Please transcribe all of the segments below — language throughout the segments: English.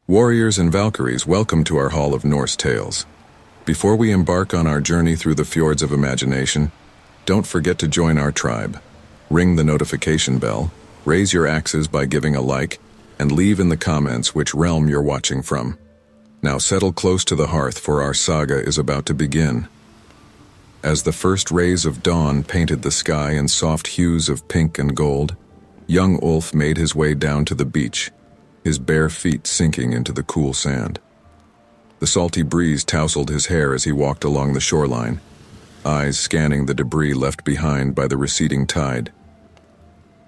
Warriors and Valkyries, welcome to our Hall of Norse Tales. Before we embark on our journey through the fjords of imagination, don't forget to join our tribe. Ring the notification bell, raise your axes by giving a like, and leave in the comments which realm you're watching from. Now settle close to the hearth, for our saga is about to begin. As the first rays of dawn painted the sky in soft hues of pink and gold, young Ulf made his way down to the beach, his bare feet sinking into the cool sand. The salty breeze tousled his hair as he walked along the shoreline, eyes scanning the debris left behind by the receding tide.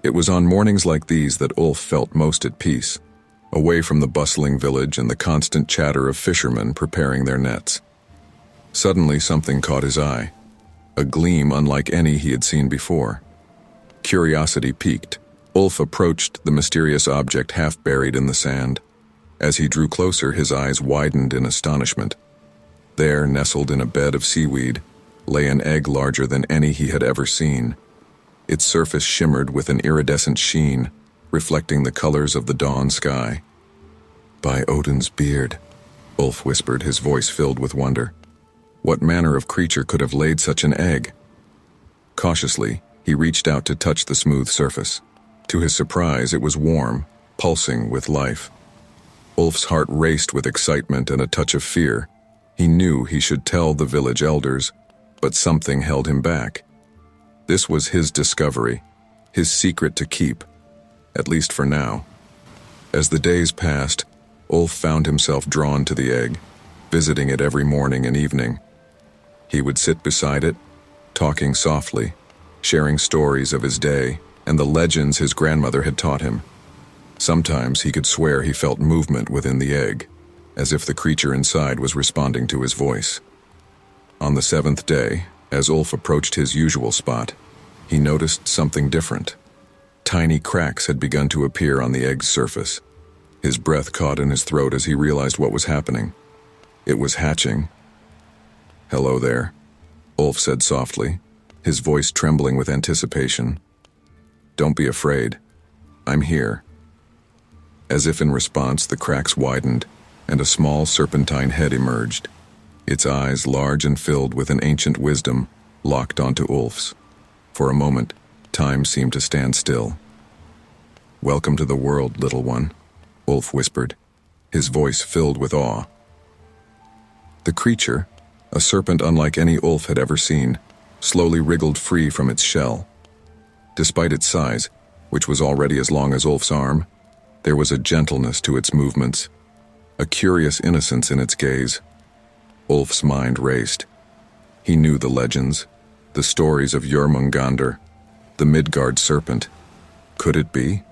It was on mornings like these that Ulf felt most at peace, away from the bustling village and the constant chatter of fishermen preparing their nets. Suddenly something caught his eye, a gleam unlike any he had seen before. Curiosity piqued. Ulf approached the mysterious object half buried in the sand. As he drew closer, his eyes widened in astonishment. There, nestled in a bed of seaweed, lay an egg larger than any he had ever seen. Its surface shimmered with an iridescent sheen, reflecting the colors of the dawn sky. "By Odin's beard," Ulf whispered, his voice filled with wonder. What manner of creature could have laid such an egg? Cautiously, he reached out to touch the smooth surface. To his surprise, it was warm, pulsing with life. Ulf's heart raced with excitement and a touch of fear. He knew he should tell the village elders, but something held him back. This was his discovery, his secret to keep, at least for now. As the days passed, Ulf found himself drawn to the egg, visiting it every morning and evening. He would sit beside it, talking softly, sharing stories of his day and the legends his grandmother had taught him. Sometimes he could swear he felt movement within the egg, as if the creature inside was responding to his voice. On the seventh day, as Ulf approached his usual spot, he noticed something different. Tiny cracks had begun to appear on the egg's surface. His breath caught in his throat as he realized what was happening. It was hatching. "Hello there," Ulf said softly, his voice trembling with anticipation. "Don't be afraid. I'm here." As if in response, the cracks widened, and a small serpentine head emerged. Its eyes, large and filled with an ancient wisdom, locked onto Ulf's. For a moment, time seemed to stand still. "Welcome to the world, little one," Ulf whispered, his voice filled with awe. The creature, a serpent unlike any Ulf had ever seen, slowly wriggled free from its shell. Despite its size, which was already as long as Ulf's arm, there was a gentleness to its movements, a curious innocence in its gaze. Ulf's mind raced. He knew the legends, the stories of Jormungandr, the Midgard serpent. Could it be?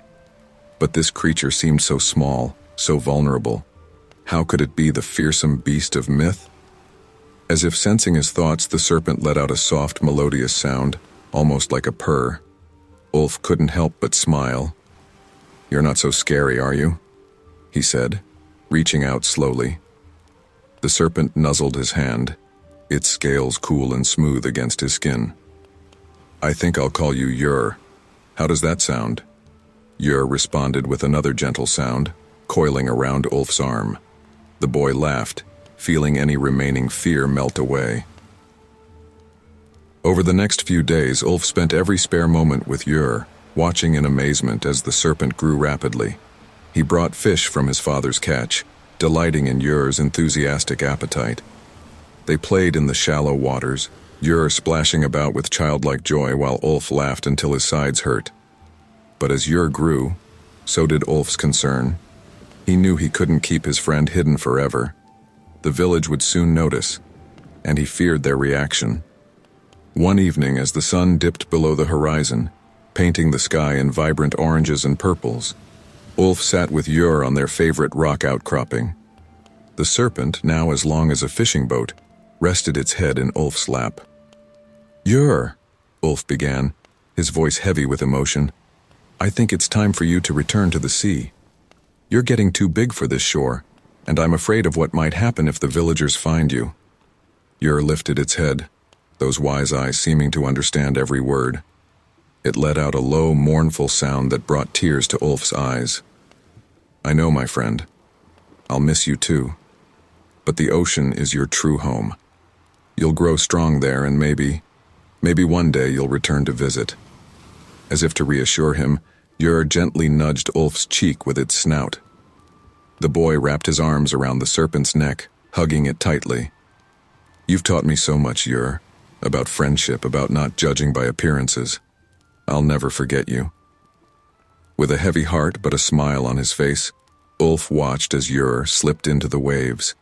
But this creature seemed so small, so vulnerable. How could it be the fearsome beast of myth? As if sensing his thoughts, the serpent let out a soft, melodious sound, almost like a purr. Ulf couldn't help but smile. "You're not so scary, are you?" he said, reaching out slowly. The serpent nuzzled his hand, its scales cool and smooth against his skin. "I think I'll call you Ur. How does that sound?" Ur responded with another gentle sound, coiling around Ulf's arm. The boy laughed, feeling any remaining fear melt away. Over the next few days, Ulf spent every spare moment with Ur, watching in amazement as the serpent grew rapidly. He brought fish from his father's catch, delighting in Ur's enthusiastic appetite. They played in the shallow waters, Ur splashing about with childlike joy while Ulf laughed until his sides hurt. But as Ur grew, so did Ulf's concern. He knew he couldn't keep his friend hidden forever. The village would soon notice, and he feared their reaction. One evening, as the sun dipped below the horizon, painting the sky in vibrant oranges and purples, Ulf sat with Ur on their favorite rock outcropping. The serpent, now as long as a fishing boat, rested its head in Ulf's lap. "Ur," Ulf began, his voice heavy with emotion, "I think it's time for you to return to the sea. You're getting too big for this shore, and I'm afraid of what might happen if the villagers find you." Ur lifted its head, those wise eyes seeming to understand every word. It let out a low, mournful sound that brought tears to Ulf's eyes. "I know, my friend. I'll miss you too. But the ocean is your true home. You'll grow strong there and maybe one day you'll return to visit." As if to reassure him, Ur gently nudged Ulf's cheek with its snout. The boy wrapped his arms around the serpent's neck, hugging it tightly. "You've taught me so much, Ur, about friendship, about not judging by appearances. I'll never forget you." With a heavy heart but a smile on his face, Ulf watched as Ur slipped into the waves.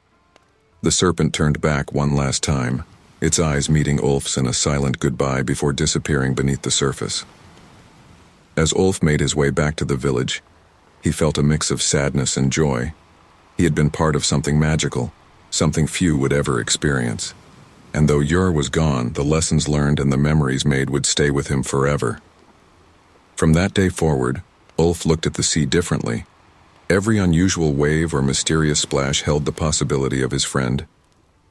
The serpent turned back one last time, its eyes meeting Ulf's in a silent goodbye before disappearing beneath the surface. As Ulf made his way back to the village, he felt a mix of sadness and joy. He had been part of something magical, something few would ever experience. And though Ur was gone, the lessons learned and the memories made would stay with him forever. From that day forward, Ulf looked at the sea differently. Every unusual wave or mysterious splash held the possibility of his friend.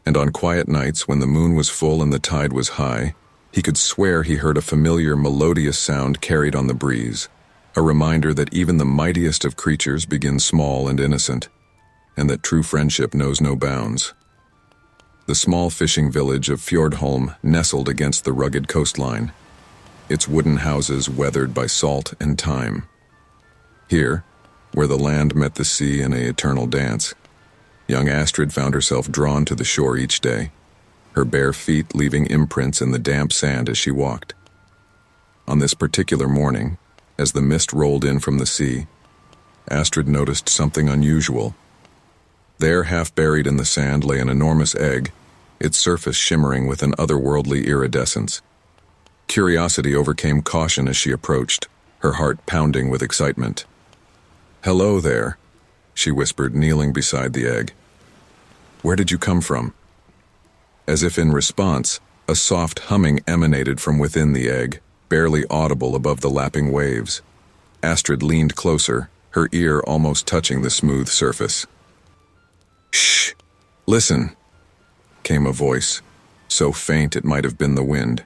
And on quiet nights when the moon was full and the tide was high, he could swear he heard a familiar melodious sound carried on the breeze, a reminder that even the mightiest of creatures begin small and innocent, and that true friendship knows no bounds. The small fishing village of Fjordholm nestled against the rugged coastline, its wooden houses weathered by salt and time. Here, where the land met the sea in an eternal dance, young Astrid found herself drawn to the shore each day, her bare feet leaving imprints in the damp sand as she walked. On this particular morning, as the mist rolled in from the sea, Astrid noticed something unusual. There, half buried in the sand, lay an enormous egg, its surface shimmering with an otherworldly iridescence. Curiosity overcame caution as she approached, her heart pounding with excitement. "Hello there," she whispered, kneeling beside the egg. "Where did you come from?" As if in response, a soft humming emanated from within the egg, barely audible above the lapping waves. Astrid leaned closer, her ear almost touching the smooth surface. "Shh! Listen!" came a voice, so faint it might have been the wind.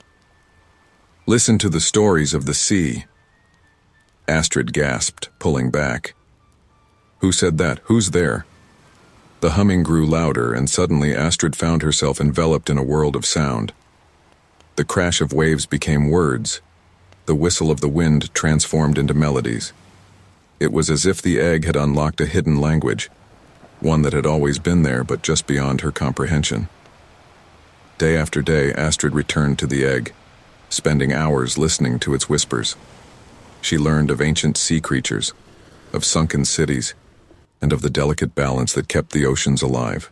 "Listen to the stories of the sea." Astrid gasped, pulling back. "Who said that? Who's there?" The humming grew louder, and suddenly Astrid found herself enveloped in a world of sound. The crash of waves became words. The whistle of the wind transformed into melodies. It was as if the egg had unlocked a hidden language, one that had always been there but just beyond her comprehension. Day after day, Astrid returned to the egg, spending hours listening to its whispers. She learned of ancient sea creatures, of sunken cities, and of the delicate balance that kept the oceans alive.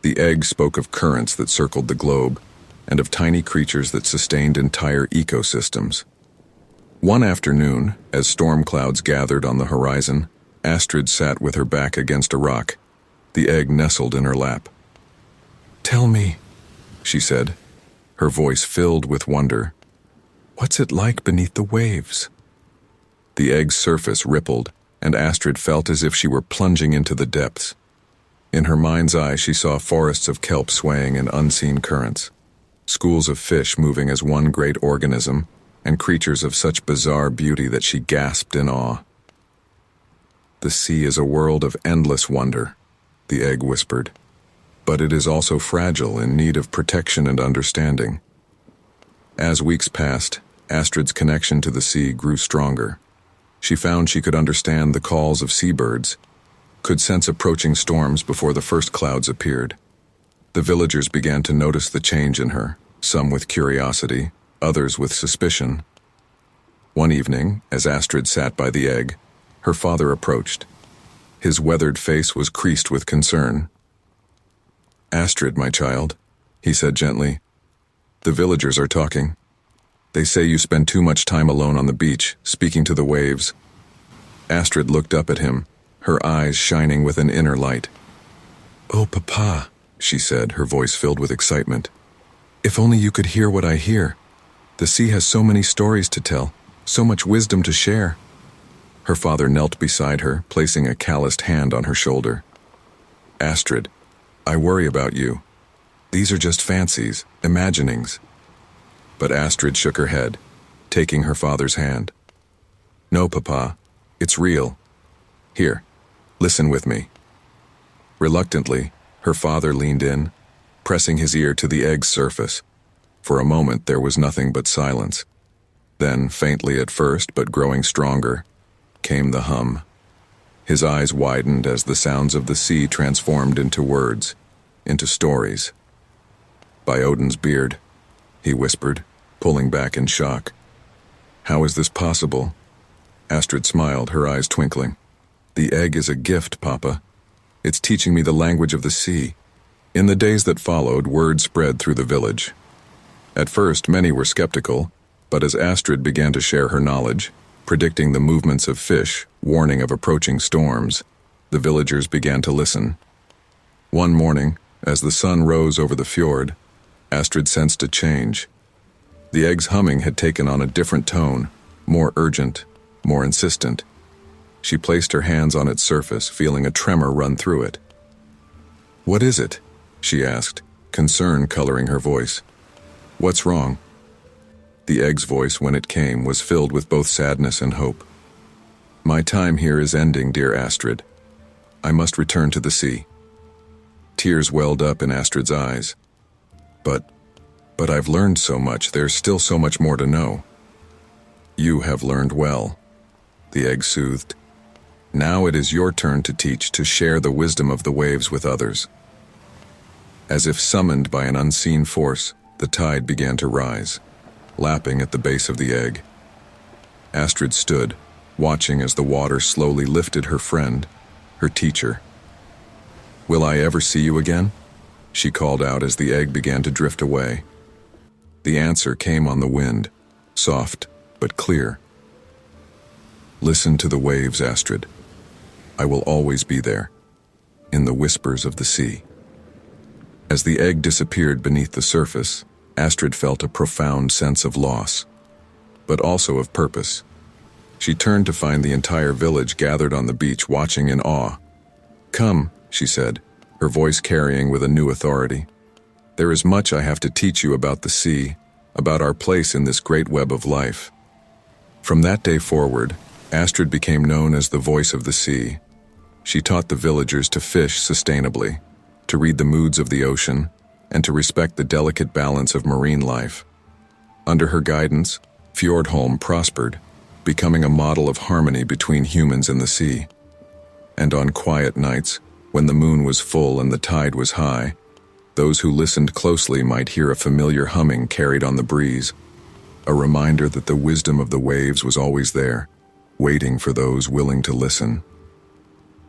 The egg spoke of currents that circled the globe, and of tiny creatures that sustained entire ecosystems. One afternoon, as storm clouds gathered on the horizon, Astrid sat with her back against a rock, the egg nestled in her lap. "Tell me," she said, her voice filled with wonder, "what's it like beneath the waves?" The egg's surface rippled, and Astrid felt as if she were plunging into the depths. In her mind's eye, she saw forests of kelp swaying in unseen currents, schools of fish moving as one great organism, and creatures of such bizarre beauty that she gasped in awe. "The sea is a world of endless wonder," the egg whispered, "but it is also fragile, in need of protection and understanding." As weeks passed, Astrid's connection to the sea grew stronger. She found she could understand the calls of seabirds, could sense approaching storms before the first clouds appeared. The villagers began to notice the change in her, some with curiosity, others with suspicion. One evening, as Astrid sat by the egg, her father approached. His weathered face was creased with concern. "Astrid, my child," he said gently, "the villagers are talking. They say you spend too much time alone on the beach, speaking to the waves." Astrid looked up at him, her eyes shining with an inner light. "Oh, Papa," she said, her voice filled with excitement. "If only you could hear what I hear. The sea has so many stories to tell, so much wisdom to share." Her father knelt beside her, placing a calloused hand on her shoulder. "Astrid, I worry about you. These are just fancies, imaginings." But Astrid shook her head, taking her father's hand. "No, Papa, it's real. Here, listen with me." Reluctantly, her father leaned in, pressing his ear to the egg's surface. For a moment there was nothing but silence. Then, faintly at first but growing stronger, came the hum. His eyes widened as the sounds of the sea transformed into words, into stories. "By Odin's beard," he whispered, pulling back in shock. "How is this possible?" Astrid smiled, her eyes twinkling. "The egg is a gift, Papa. It's teaching me the language of the sea." In the days that followed, word spread through the village. At first, many were skeptical, but as Astrid began to share her knowledge, predicting the movements of fish, warning of approaching storms, the villagers began to listen. One morning, as the sun rose over the fjord, Astrid sensed a change. The egg's humming had taken on a different tone, more urgent, more insistent. She placed her hands on its surface, feeling a tremor run through it. "What is it?" she asked, concern coloring her voice. "What's wrong?" The egg's voice, when it came, was filled with both sadness and hope. "My time here is ending, dear Astrid. I must return to the sea." Tears welled up in Astrid's eyes. But I've learned so much, there's still so much more to know." "You have learned well," the egg soothed. "Now it is your turn to teach, to share the wisdom of the waves with others." As if summoned by an unseen force, the tide began to rise, lapping at the base of the egg. Astrid stood, watching as the water slowly lifted her friend, her teacher. "Will I ever see you again?" she called out as the egg began to drift away. The answer came on the wind, soft but clear. "Listen to the waves, Astrid. I will always be there, in the whispers of the sea." As the egg disappeared beneath the surface, Astrid felt a profound sense of loss, but also of purpose. She turned to find the entire village gathered on the beach watching in awe. "Come," she said, her voice carrying with a new authority. "There is much I have to teach you about the sea, about our place in this great web of life." From that day forward, Astrid became known as the voice of the sea. She taught the villagers to fish sustainably, to read the moods of the ocean, and to respect the delicate balance of marine life. Under her guidance, Fjordholm prospered, becoming a model of harmony between humans and the sea. And on quiet nights, when the moon was full and the tide was high, those who listened closely might hear a familiar humming carried on the breeze, a reminder that the wisdom of the waves was always there, waiting for those willing to listen.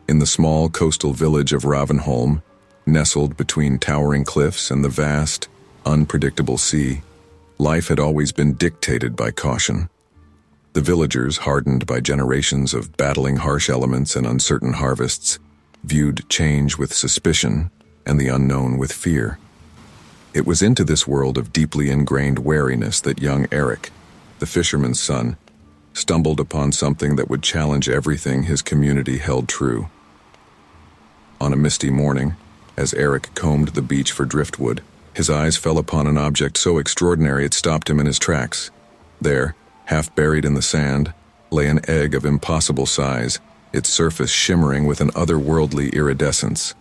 In the small coastal village of Ravenholm, nestled between towering cliffs and the vast, unpredictable sea, life had always been dictated by caution. The villagers, hardened by generations of battling harsh elements and uncertain harvests, viewed change with suspicion and the unknown with fear. It was into this world of deeply ingrained wariness that young Eric, the fisherman's son, stumbled upon something that would challenge everything his community held true. On a misty morning, as Eric combed the beach for driftwood, his eyes fell upon an object so extraordinary it stopped him in his tracks. There, half buried in the sand, lay an egg of impossible size, its surface shimmering with an otherworldly iridescence.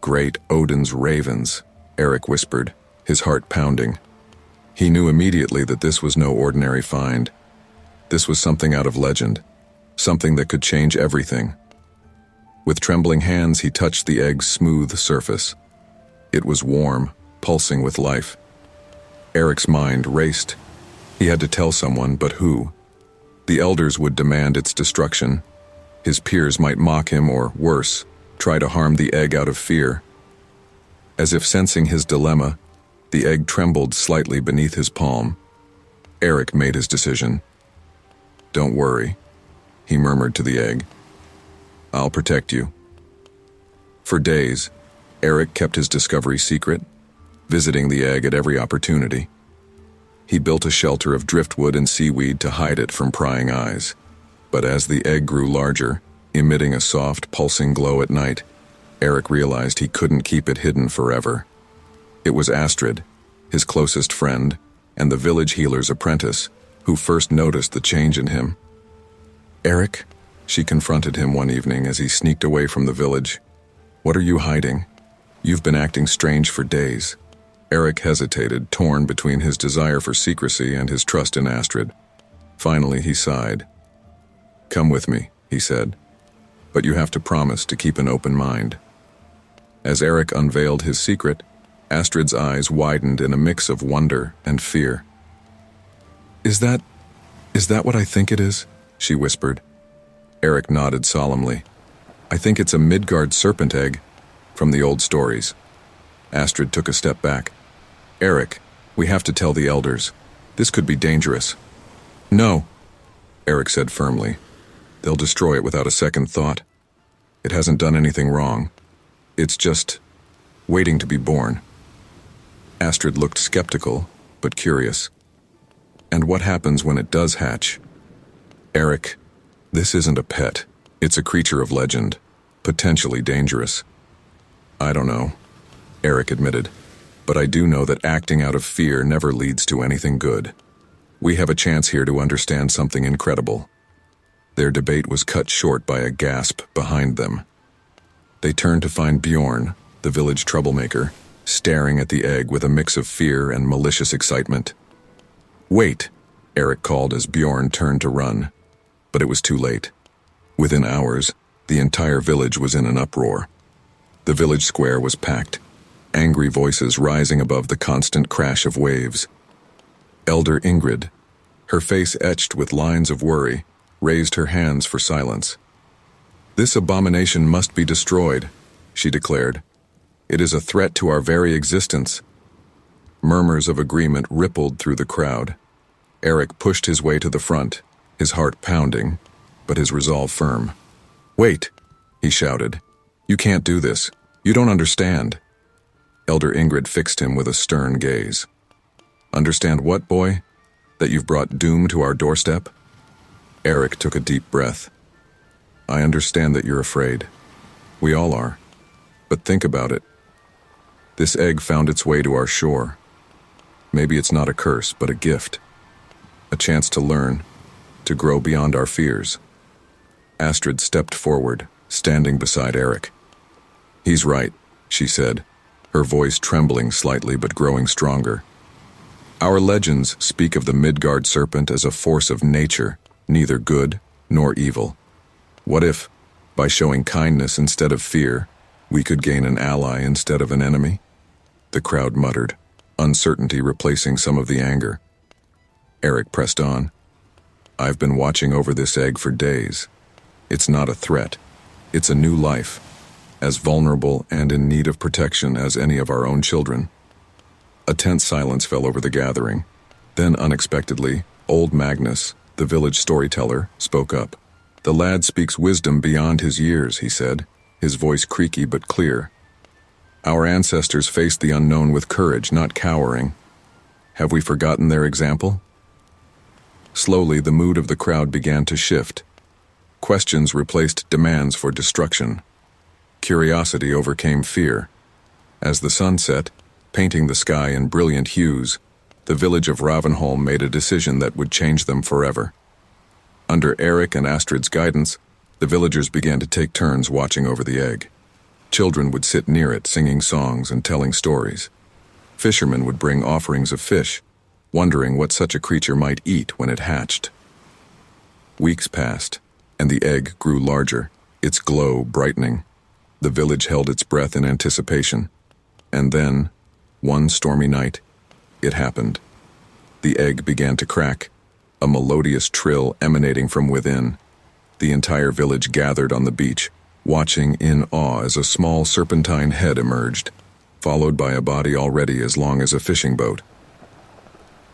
"Great Odin's ravens," Eric whispered, his heart pounding. He knew immediately that this was no ordinary find. This was something out of legend, something that could change everything. With trembling hands, he touched the egg's smooth surface. It was warm, pulsing with life. Eric's mind raced. He had to tell someone, but who? The elders would demand its destruction. His peers might mock him or, worse, try to harm the egg out of fear. As if sensing his dilemma, the egg trembled slightly beneath his palm. Eric made his decision. "Don't worry," he murmured to the egg. "I'll protect you." For days, Eric kept his discovery secret, visiting the egg at every opportunity. He built a shelter of driftwood and seaweed to hide it from prying eyes. But as the egg grew larger, emitting a soft, pulsing glow at night, Eric realized he couldn't keep it hidden forever. It was Astrid, his closest friend, and the village healer's apprentice, who first noticed the change in him. "Eric," she confronted him one evening as he sneaked away from the village. What are you hiding? You've been acting strange for days. Eric hesitated, torn between his desire for secrecy and his trust in Astrid. Finally, he sighed. Come with me, he said. But you have to promise to keep an open mind. As Eric unveiled his secret, Astrid's eyes widened in a mix of wonder and fear. Is that what I think it is? She whispered. Eric nodded solemnly. I think it's a Midgard serpent egg, from the old stories. Astrid took a step back. Eric, we have to tell the elders. This could be dangerous. No, Eric said firmly. They'll destroy it without a second thought. It hasn't done anything wrong. It's just waiting to be born. Astrid looked skeptical, but curious. And what happens when it does hatch? Eric, this isn't a pet. It's a creature of legend, potentially dangerous. I don't know, Eric admitted, but I do know that acting out of fear never leads to anything good. We have a chance here to understand something incredible. Their debate was cut short by a gasp behind them. They turned to find Bjorn, the village troublemaker, staring at the egg with a mix of fear and malicious excitement. Wait, Eric called as Bjorn turned to run, but it was too late. Within hours, the entire village was in an uproar. The village square was packed, angry voices rising above the constant crash of waves. Elder Ingrid, her face etched with lines of worry, raised her hands for silence. This abomination must be destroyed, she declared. It is a threat to our very existence. Murmurs of agreement rippled through the crowd. Eric pushed his way to the front, his heart pounding, but his resolve firm. Wait, he shouted. You can't do this. You don't understand. Elder Ingrid fixed him with a stern gaze. Understand what, boy? That you've brought doom to our doorstep? Eric took a deep breath. I understand that you're afraid. We all are. But think about it. This egg found its way to our shore. Maybe it's not a curse, but a gift. A chance to learn, to grow beyond our fears. Astrid stepped forward, standing beside Eric. He's right, she said, her voice trembling slightly but growing stronger. Our legends speak of the Midgard serpent as a force of nature, neither good nor evil. What if, by showing kindness instead of fear, we could gain an ally instead of an enemy? The crowd muttered, uncertainty replacing some of the anger. Eric pressed on. I've been watching over this egg for days. It's not a threat. It's a new life, as vulnerable and in need of protection as any of our own children. A tense silence fell over the gathering. Then, unexpectedly, old Magnus, the village storyteller, spoke up. The lad speaks wisdom beyond his years, he said, his voice creaky but clear. Our ancestors faced the unknown with courage, not cowering. Have we forgotten their example? Slowly, the mood of the crowd began to shift. Questions replaced demands for destruction. Curiosity overcame fear. As the sun set, painting the sky in brilliant hues, the village of Ravenholm made a decision that would change them forever. Under Eric and Astrid's guidance, the villagers began to take turns watching over the egg. Children would sit near it singing songs and telling stories. Fishermen would bring offerings of fish, wondering what such a creature might eat when it hatched. Weeks passed, and the egg grew larger, its glow brightening. The village held its breath in anticipation. And then, one stormy night, it happened. The egg began to crack, a melodious trill emanating from within. The entire village gathered on the beach, watching in awe as a small serpentine head emerged, followed by a body already as long as a fishing boat.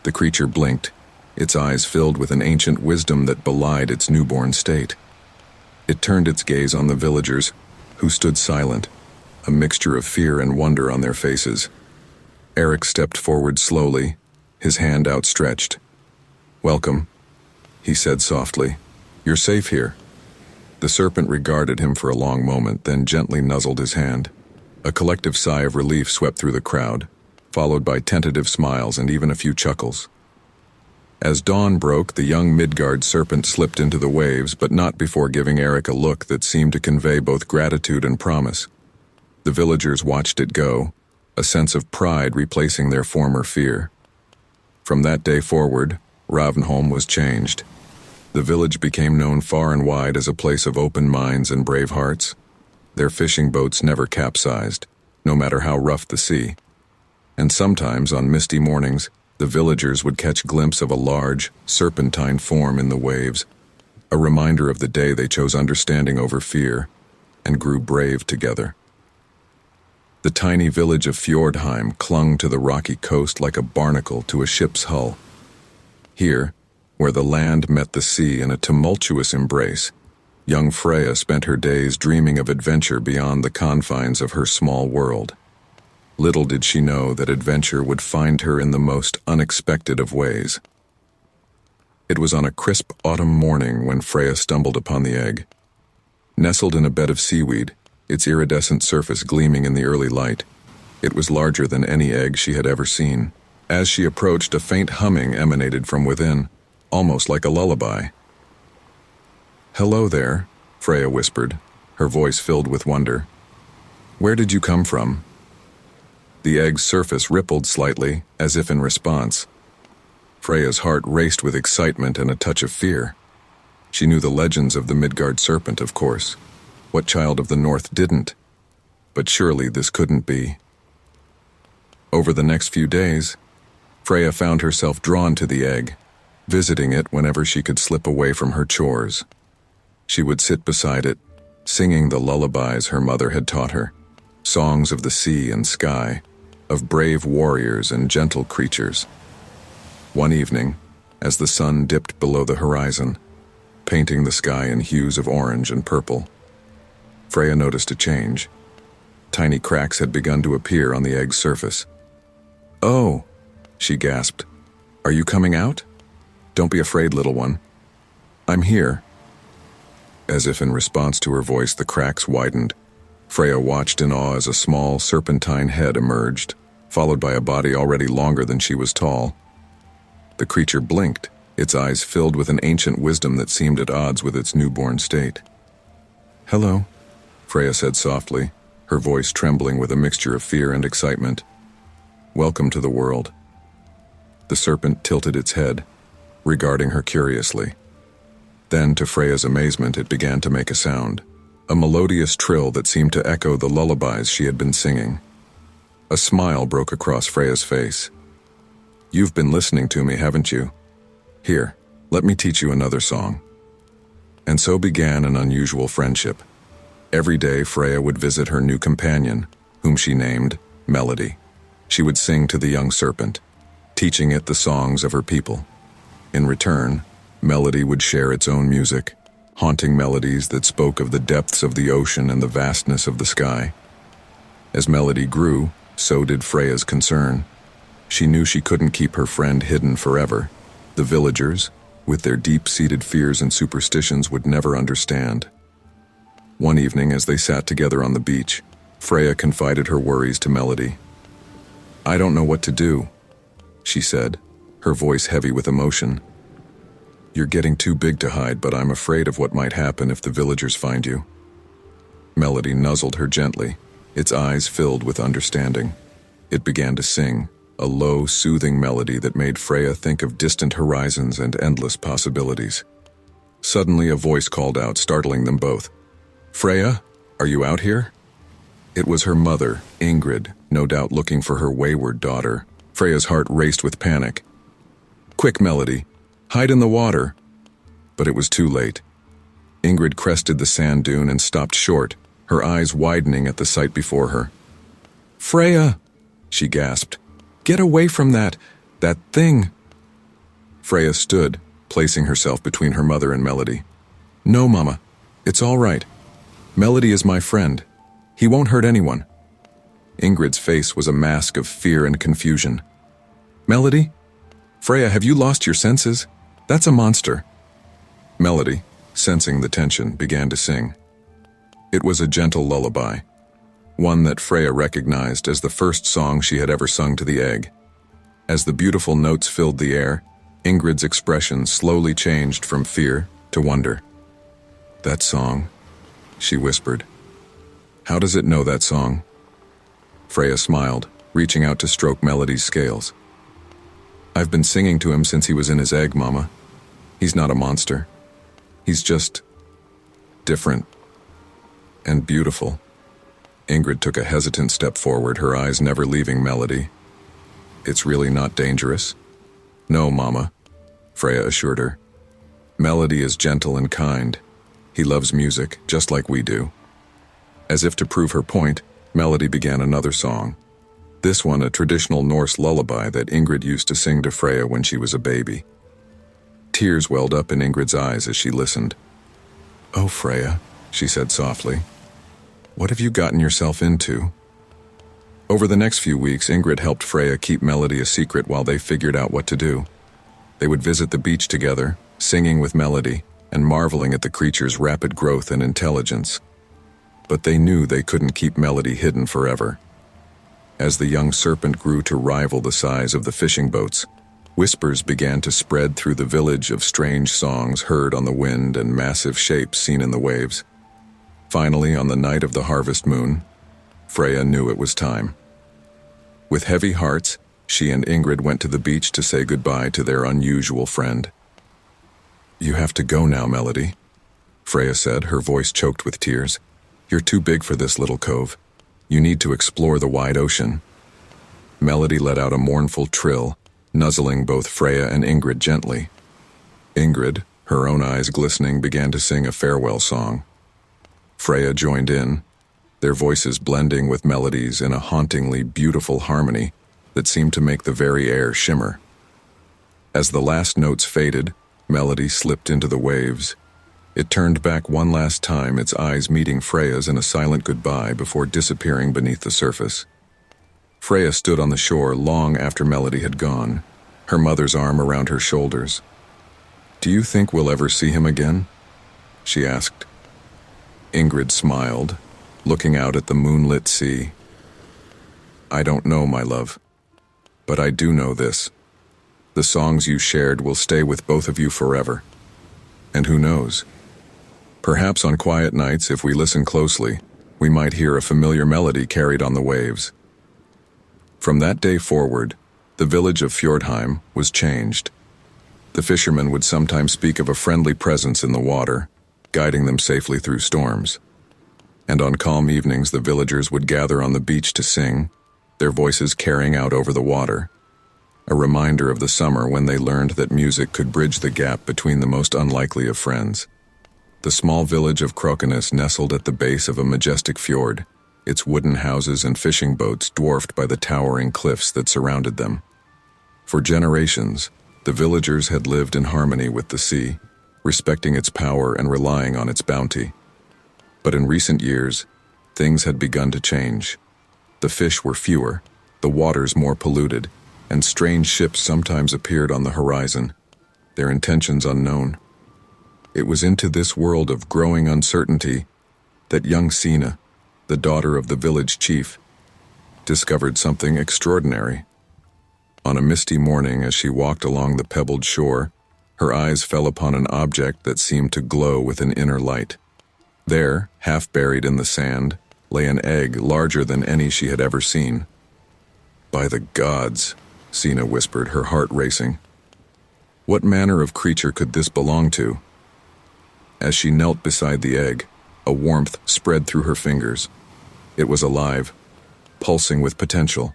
The creature blinked, its eyes filled with an ancient wisdom that belied its newborn state. It turned its gaze on the villagers, who stood silent, a mixture of fear and wonder on their faces. Eric stepped forward slowly, his hand outstretched. Welcome, he said softly. You're safe here. The serpent regarded him for a long moment, then gently nuzzled his hand. A collective sigh of relief swept through the crowd, followed by tentative smiles and even a few chuckles. As dawn broke, the young Midgard serpent slipped into the waves, but not before giving Eric a look that seemed to convey both gratitude and promise. The villagers watched it go, a sense of pride replacing their former fear. From that day forward, Ravnholm was changed. The village became known far and wide as a place of open minds and brave hearts. Their fishing boats never capsized, no matter how rough the sea. And sometimes, on misty mornings, the villagers would catch a glimpse of a large, serpentine form in the waves, a reminder of the day they chose understanding over fear and grew brave together. The tiny village of Fjordheim clung to the rocky coast like a barnacle to a ship's hull. Here, where the land met the sea in a tumultuous embrace, young Freya spent her days dreaming of adventure beyond the confines of her small world. Little did she know that adventure would find her in the most unexpected of ways. It was on a crisp autumn morning when Freya stumbled upon the egg. Nestled in a bed of seaweed, its iridescent surface gleaming in the early light, it was larger than any egg she had ever seen. As she approached, a faint humming emanated from within, almost like a lullaby. "Hello there," Freya whispered, her voice filled with wonder. "Where did you come from?" The egg's surface rippled slightly, as if in response. Freya's heart raced with excitement and a touch of fear. She knew the legends of the Midgard serpent, of course. What child of the North didn't? But surely this couldn't be. Over the next few days, Freya found herself drawn to the egg, visiting it whenever she could slip away from her chores. She would sit beside it, singing the lullabies her mother had taught her, songs of the sea and sky, of brave warriors and gentle creatures. One evening, as the sun dipped below the horizon, painting the sky in hues of orange and purple, Freya noticed a change. Tiny cracks had begun to appear on the egg's surface. "Oh," she gasped. "Are you coming out? Don't be afraid, little one. I'm here." As if in response to her voice, the cracks widened. Freya watched in awe as a small, serpentine head emerged, followed by a body already longer than she was tall. The creature blinked, its eyes filled with an ancient wisdom that seemed at odds with its newborn state. "Hello," Freya said softly, her voice trembling with a mixture of fear and excitement. "Welcome to the world." The serpent tilted its head, regarding her curiously. Then, to Freya's amazement, it began to make a sound, a melodious trill that seemed to echo the lullabies she had been singing. A smile broke across Freya's face. "You've been listening to me, haven't you? Here, let me teach you another song." And so began an unusual friendship. Every day Freya would visit her new companion, whom she named Melody. She would sing to the young serpent, teaching it the songs of her people. In return, Melody would share its own music, haunting melodies that spoke of the depths of the ocean and the vastness of the sky. As Melody grew, so did Freya's concern. She knew she couldn't keep her friend hidden forever. The villagers, with their deep-seated fears and superstitions, would never understand. One evening, as they sat together on the beach, Freya confided her worries to Melody. "I don't know what to do," she said, her voice heavy with emotion. "You're getting too big to hide, but I'm afraid of what might happen if the villagers find you." Melody nuzzled her gently, its eyes filled with understanding. It began to sing, a low, soothing melody that made Freya think of distant horizons and endless possibilities. Suddenly a voice called out, startling them both. "Freya, are you out here?" It was her mother, Ingrid, no doubt looking for her wayward daughter. Freya's heart raced with panic. "Quick, Melody, hide in the water." But it was too late. Ingrid crested the sand dune and stopped short, her eyes widening at the sight before her. "Freya," she gasped, "get away from that thing." Freya stood, placing herself between her mother and Melody. "No, Mama, it's all right. Melody is my friend. He won't hurt anyone." Ingrid's face was a mask of fear and confusion. "Melody? Freya, have you lost your senses? That's a monster." Melody, sensing the tension, began to sing. It was a gentle lullaby, one that Freya recognized as the first song she had ever sung to the egg. As the beautiful notes filled the air, Ingrid's expression slowly changed from fear to wonder. "That song," she whispered. "How does it know that song?" Freya smiled, reaching out to stroke Melody's scales. I've been singing to him since he was in his egg, Mama. He's not a monster. He's just different and beautiful. Ingrid took a hesitant step forward, her eyes never leaving Melody. It's really not dangerous? No, Mama, Freya assured her. Melody is gentle and kind. He loves music, just like we do. As if to prove her point, Melody began another song. This one a traditional Norse lullaby that Ingrid used to sing to Freya when she was a baby. Tears welled up in Ingrid's eyes as she listened. Oh, Freya, she said softly. What have you gotten yourself into? Over the next few weeks, Ingrid helped Freya keep Melody a secret while they figured out what to do. They would visit the beach together, singing with Melody, and marveling at the creature's rapid growth and intelligence. But they knew they couldn't keep Melody hidden forever. As the young serpent grew to rival the size of the fishing boats, whispers began to spread through the village of strange songs heard on the wind and massive shapes seen in the waves. Finally, on the night of the harvest moon, Freya knew it was time. With heavy hearts, she and Ingrid went to the beach to say goodbye to their unusual friend. You have to go now, Melody, Freya said, her voice choked with tears. You're too big for this little cove. You need to explore the wide ocean. Melody let out a mournful trill, nuzzling both Freya and Ingrid gently. Ingrid, her own eyes glistening, began to sing a farewell song. Freya joined in, their voices blending with Melody's in a hauntingly beautiful harmony that seemed to make the very air shimmer. As the last notes faded, Melody slipped into the waves. It turned back one last time, its eyes meeting Freya's in a silent goodbye before disappearing beneath the surface. Freya stood on the shore long after Melody had gone, her mother's arm around her shoulders. Do you think we'll ever see him again? She asked. Ingrid smiled, looking out at the moonlit sea. I don't know, my love, but I do know this. The songs you shared will stay with both of you forever. And who knows? Perhaps on quiet nights, if we listen closely, we might hear a familiar melody carried on the waves. From that day forward, the village of Fjordheim was changed. The fishermen would sometimes speak of a friendly presence in the water, guiding them safely through storms. And on calm evenings, the villagers would gather on the beach to sing, their voices carrying out over the water, a reminder of the summer when they learned that music could bridge the gap between the most unlikely of friends. The small village of Krokanes nestled at the base of a majestic fjord, its wooden houses and fishing boats dwarfed by the towering cliffs that surrounded them. For generations, the villagers had lived in harmony with the sea, respecting its power and relying on its bounty. But in recent years, things had begun to change. The fish were fewer, the waters more polluted, and strange ships sometimes appeared on the horizon, their intentions unknown. It was into this world of growing uncertainty that young Sina, the daughter of the village chief, discovered something extraordinary. On a misty morning, as she walked along the pebbled shore, her eyes fell upon an object that seemed to glow with an inner light. There, half buried in the sand, lay an egg larger than any she had ever seen. By the gods, Sina whispered, her heart racing. What manner of creature could this belong to? As she knelt beside the egg, a warmth spread through her fingers. It was alive, pulsing with potential.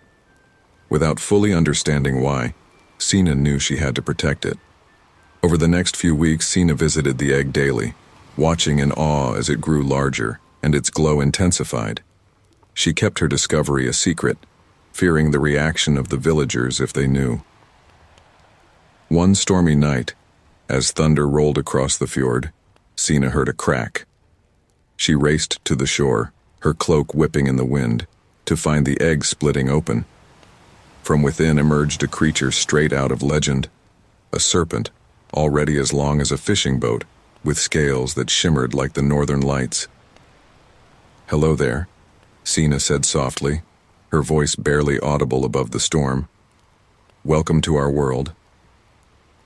Without fully understanding why, Sina knew she had to protect it. Over the next few weeks, Sina visited the egg daily, watching in awe as it grew larger and its glow intensified. She kept her discovery a secret, fearing the reaction of the villagers if they knew. One stormy night, as thunder rolled across the fjord, Sina heard a crack. She raced to the shore, her cloak whipping in the wind, to find the egg splitting open. From within emerged a creature straight out of legend, a serpent, already as long as a fishing boat, with scales that shimmered like the northern lights. Hello there, Sina said softly, her voice barely audible above the storm. Welcome to our world.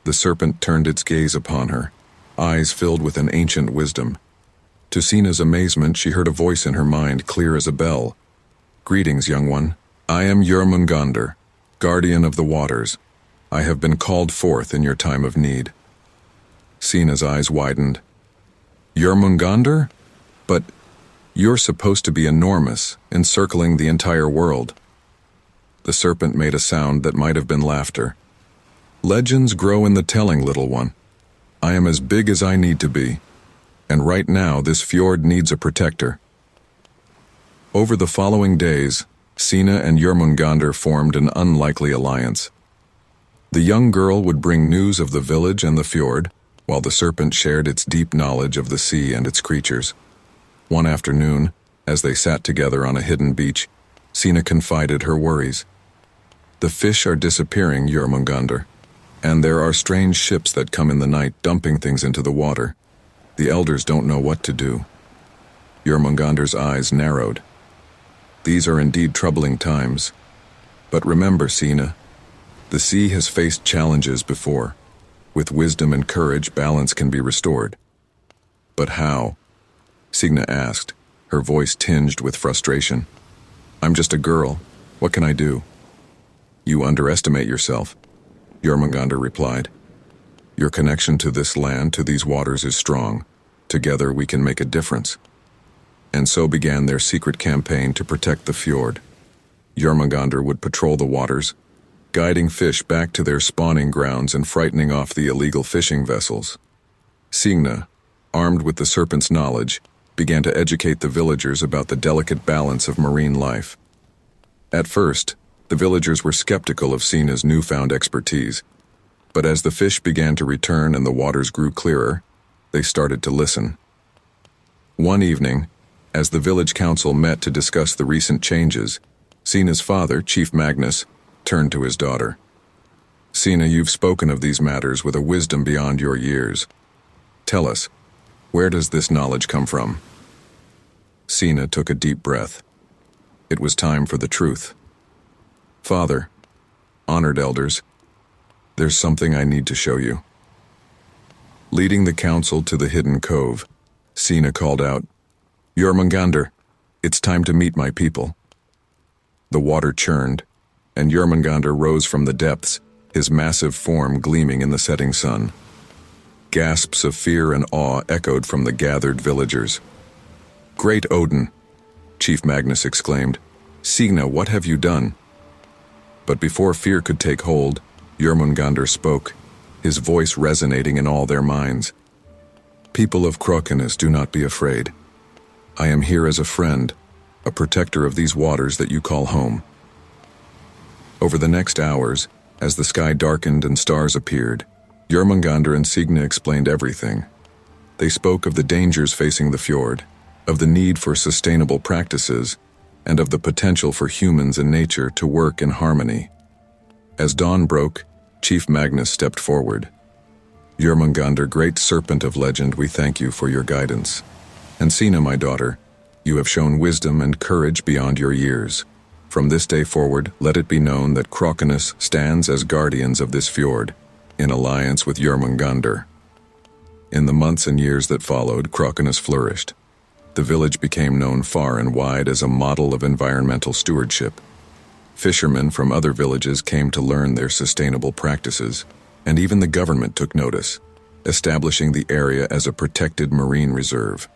The serpent turned its gaze upon her, eyes filled with an ancient wisdom. To Sina's amazement, she heard a voice in her mind, clear as a bell. Greetings, young one, I am Jormungandr, guardian of the waters. I have been called forth in your time of need. Sina's eyes widened. Jormungandr? But you're supposed to be enormous, encircling the entire world. The serpent made a sound that might have been laughter. Legends grow in the telling, little one. I am as big as I need to be, and right now this fjord needs a protector. Over the following days, Sina and Jormungandr formed an unlikely alliance. The young girl would bring news of the village and the fjord, while the serpent shared its deep knowledge of the sea and its creatures. One afternoon, as they sat together on a hidden beach, Sina confided her worries. The fish are disappearing, Jormungandr, and there are strange ships that come in the night dumping things into the water. The elders don't know what to do. Jormungandr's eyes narrowed. These are indeed troubling times. But remember, Sina, the sea has faced challenges before. With wisdom and courage, balance can be restored. But how? Signa asked, her voice tinged with frustration. I'm just a girl. What can I do? You underestimate yourself, Jormungandr replied. Your connection to this land, to these waters, is strong. Together we can make a difference. And so began their secret campaign to protect the fjord. Jormungandr would patrol the waters, guiding fish back to their spawning grounds and frightening off the illegal fishing vessels. Signa, armed with the serpent's knowledge, began to educate the villagers about the delicate balance of marine life. At first, the villagers were skeptical of Sina's newfound expertise, but as the fish began to return and the waters grew clearer, they started to listen. One evening, as the village council met to discuss the recent changes, Sina's father, Chief Magnus, turned to his daughter. Sina, you've spoken of these matters with a wisdom beyond your years. Tell us, where does this knowledge come from? Sina took a deep breath. It was time for the truth. Father, honored elders, there's something I need to show you. Leading the council to the hidden cove, Sina called out, Jormungandr, it's time to meet my people. The water churned, and Jormungandr rose from the depths, his massive form gleaming in the setting sun. Gasps of fear and awe echoed from the gathered villagers. Great Odin, Chief Magnus exclaimed, Signa, what have you done? But before fear could take hold, Jormungandr spoke, his voice resonating in all their minds. People of Krokanes, do not be afraid. I am here as a friend, a protector of these waters that you call home. Over the next hours, as the sky darkened and stars appeared, Jormungandr and Signa explained everything. They spoke of the dangers facing the fjord, of the need for sustainable practices, and of the potential for humans and nature to work in harmony. As dawn broke, Chief Magnus stepped forward. Jormungandr, great serpent of legend, we thank you for your guidance. And Sina, my daughter, you have shown wisdom and courage beyond your years. From this day forward, let it be known that Krokanes stands as guardians of this fjord, in alliance with Jormungandr. In the months and years that followed, Krokanes flourished. The village became known far and wide as a model of environmental stewardship. Fishermen from other villages came to learn their sustainable practices, and even the government took notice, establishing the area as a protected marine reserve.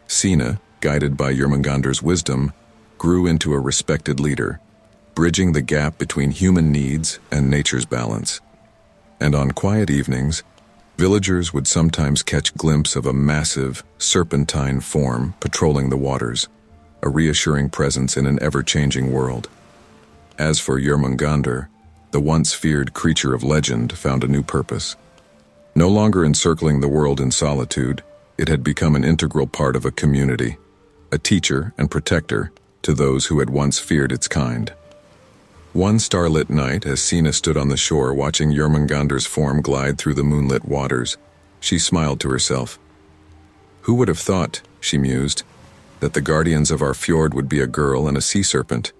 Sina, guided by Jormungandr's wisdom, grew into a respected leader, bridging the gap between human needs and nature's balance. And on quiet evenings, villagers would sometimes catch a glimpse of a massive, serpentine form patrolling the waters, a reassuring presence in an ever-changing world. As for Jormungandr, the once feared creature of legend found a new purpose. No longer encircling the world in solitude, it had become an integral part of a community, a teacher and protector to those who had once feared its kind. One starlit night, as Sina stood on the shore watching Jormungandr's form glide through the moonlit waters, she smiled to herself. Who would have thought, she mused, that the guardians of our fjord would be a girl and a sea serpent?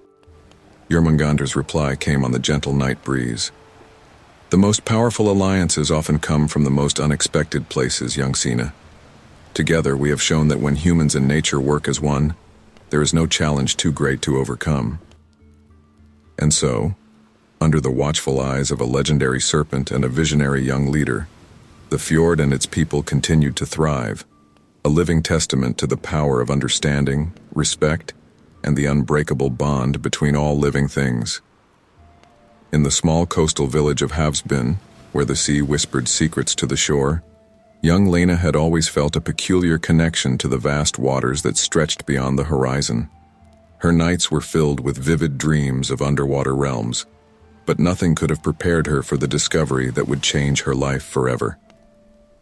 Jormungandr's reply came on the gentle night breeze. The most powerful alliances often come from the most unexpected places, young Sina. Together, we have shown that when humans and nature work as one, there is no challenge too great to overcome. And so, under the watchful eyes of a legendary serpent and a visionary young leader, the fjord and its people continued to thrive, a living testament to the power of understanding, respect, and the unbreakable bond between all living things. In the small coastal village of Havsbyn, where the sea whispered secrets to the shore, young Lena had always felt a peculiar connection to the vast waters that stretched beyond the horizon. Her nights were filled with vivid dreams of underwater realms, but nothing could have prepared her for the discovery that would change her life forever.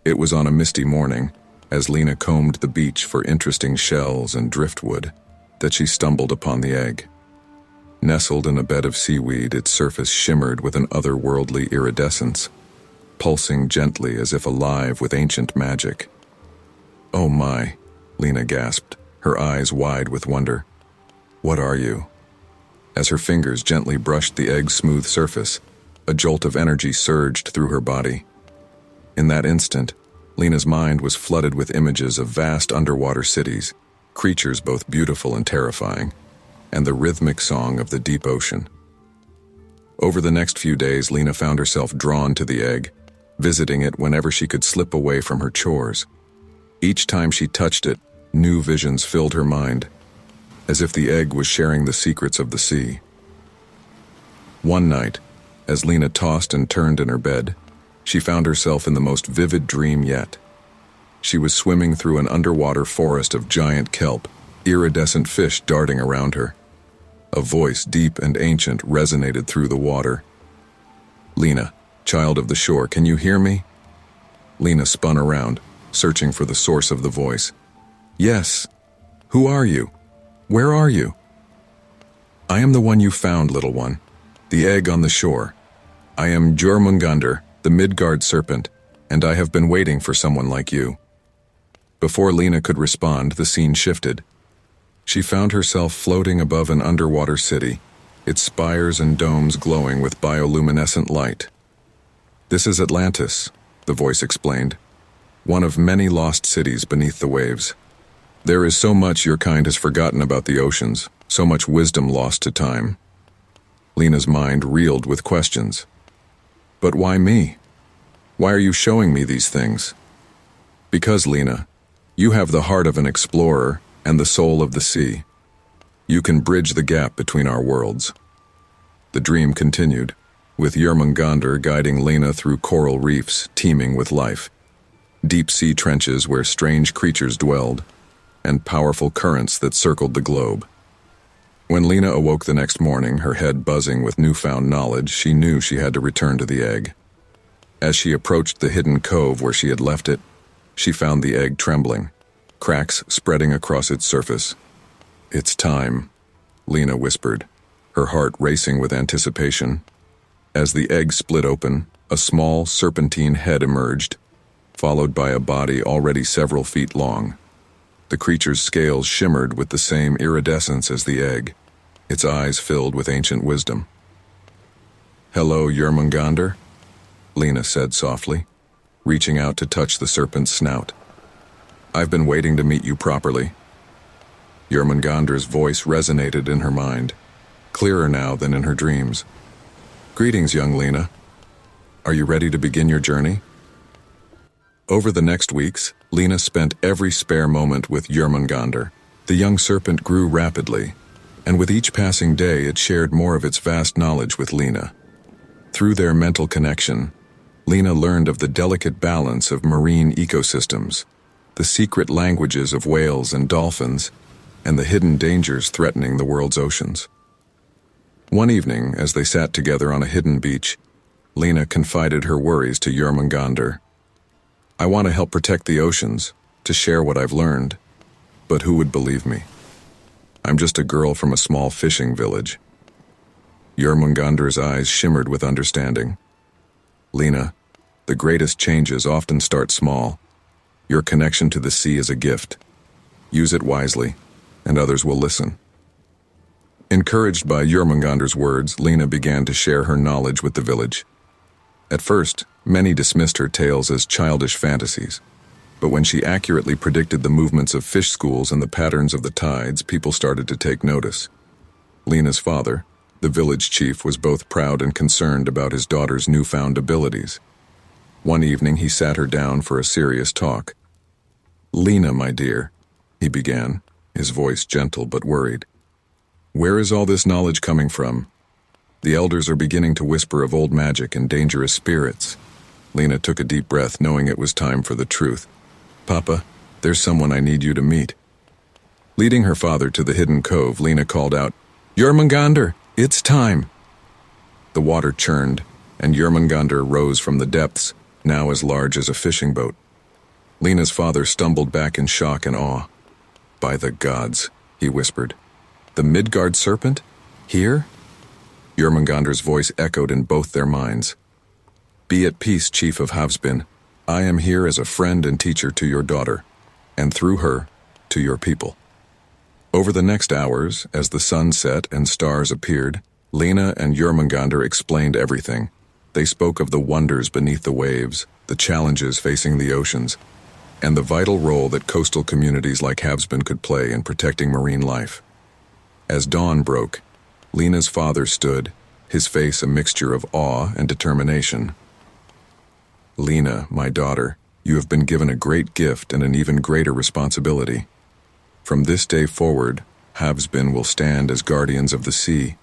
It was on a misty morning, as Lena combed the beach for interesting shells and driftwood, that she stumbled upon the egg. Nestled in a bed of seaweed, its surface shimmered with an otherworldly iridescence, pulsing gently as if alive with ancient magic. "Oh my," Lena gasped, her eyes wide with wonder. "What are you?" As her fingers gently brushed the egg's smooth surface, a jolt of energy surged through her body. In that instant, Lena's mind was flooded with images of vast underwater cities, creatures both beautiful and terrifying, and the rhythmic song of the deep ocean. Over the next few days, Lena found herself drawn to the egg, visiting it whenever she could slip away from her chores. Each time she touched it, new visions filled her mind, as if the egg was sharing the secrets of the sea. One night, as Lena tossed and turned in her bed, she found herself in the most vivid dream yet. She was swimming through an underwater forest of giant kelp, iridescent fish darting around her. A voice deep and ancient resonated through the water. "Lena, child of the shore, can you hear me?" Lena spun around, searching for the source of the voice. "Yes. Who are you? Where are you?" "I am the one you found, little one. The egg on the shore. I am Jormungandr, the Midgard serpent, and I have been waiting for someone like you." Before Lena could respond, the scene shifted. She found herself floating above an underwater city, its spires and domes glowing with bioluminescent light. "This is Atlantis," the voice explained, "one of many lost cities beneath the waves. There is so much your kind has forgotten about the oceans, so much wisdom lost to time." Lena's mind reeled with questions. "But why me? Why are you showing me these things?" "Because, Lena, you have the heart of an explorer and the soul of the sea. You can bridge the gap between our worlds." The dream continued, with Jormungandr guiding Lena through coral reefs teeming with life, deep sea trenches where strange creatures dwelled, and powerful currents that circled the globe. When Lena awoke the next morning, her head buzzing with newfound knowledge, she knew she had to return to the egg. As she approached the hidden cove where she had left it, she found the egg trembling, cracks spreading across its surface. "It's time," Lena whispered, her heart racing with anticipation. As the egg split open, a small serpentine head emerged, followed by a body already several feet long. The creature's scales shimmered with the same iridescence as the egg, its eyes filled with ancient wisdom. "Hello, Jormungandr," Lena said softly, reaching out to touch the serpent's snout. "I've been waiting to meet you properly." Jormungandr's voice resonated in her mind, clearer now than in her dreams. "Greetings, young Lena. Are you ready to begin your journey?" Over the next weeks, Lena spent every spare moment with Jormungandr. The young serpent grew rapidly, and with each passing day it shared more of its vast knowledge with Lena. Through their mental connection, Lena learned of the delicate balance of marine ecosystems, the secret languages of whales and dolphins, and the hidden dangers threatening the world's oceans. One evening, as they sat together on a hidden beach, Lena confided her worries to Jormungandr. "I want to help protect the oceans, to share what I've learned, but who would believe me? I'm just a girl from a small fishing village." Jormungandr's eyes shimmered with understanding. "Lena, the greatest changes often start small. Your connection to the sea is a gift. Use it wisely, and others will listen." Encouraged by Jormungandr's words, Lena began to share her knowledge with the village. At first, many dismissed her tales as childish fantasies, but when she accurately predicted the movements of fish schools and the patterns of the tides, people started to take notice. Lena's father, The village chief was both proud and concerned about his daughter's newfound abilities. One evening he sat her down for a serious talk. "Lena, my dear," he began, his voice gentle but worried. "Where is all this knowledge coming from? The elders are beginning to whisper of old magic and dangerous spirits." Lena took a deep breath, knowing it was time for the truth. "Papa, there's someone I need you to meet." Leading her father to the hidden cove, Lena called out, "Jörmungandr, it's time!" The water churned, and Jörmungandr rose from the depths, now as large as a fishing boat. Lena's father stumbled back in shock and awe. "By the gods," he whispered. "The Midgard serpent? Here?" Jörmungandr's voice echoed in both their minds. "Be at peace, Chief of Havsbyn. I am here as a friend and teacher to your daughter, and through her, to your people." Over the next hours, as the sun set and stars appeared, Lena and Jörmungandr explained everything. They spoke of the wonders beneath the waves, the challenges facing the oceans, and the vital role that coastal communities like Havsbyn could play in protecting marine life. As dawn broke, Lena's father stood, his face a mixture of awe and determination. "Lena, my daughter, you have been given a great gift and an even greater responsibility. From this day forward, Havsbyn will stand as guardians of the sea,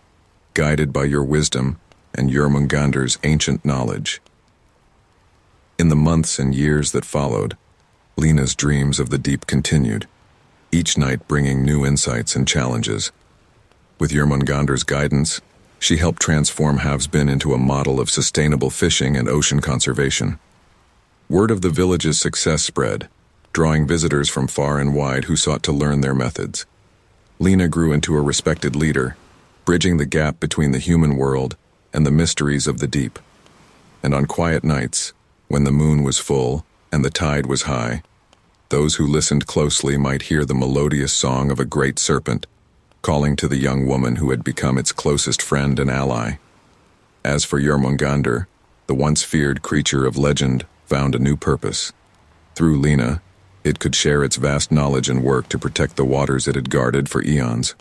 guided by your wisdom and Jörmungandr's ancient knowledge." In the months and years that followed, Lena's dreams of the deep continued, each night bringing new insights and challenges. With Jörmungandr's guidance, she helped transform Havsbyn into a model of sustainable fishing and ocean conservation. Word of the village's success spread, drawing visitors from far and wide who sought to learn their methods. Lena grew into a respected leader, bridging the gap between the human world and the mysteries of the deep. And on quiet nights, when the moon was full and the tide was high, those who listened closely might hear the melodious song of a great serpent, calling to the young woman who had become its closest friend and ally. As for Jörmungandr, the once feared creature of legend found a new purpose. Through Lena, it could share its vast knowledge and work to protect the waters it had guarded for eons.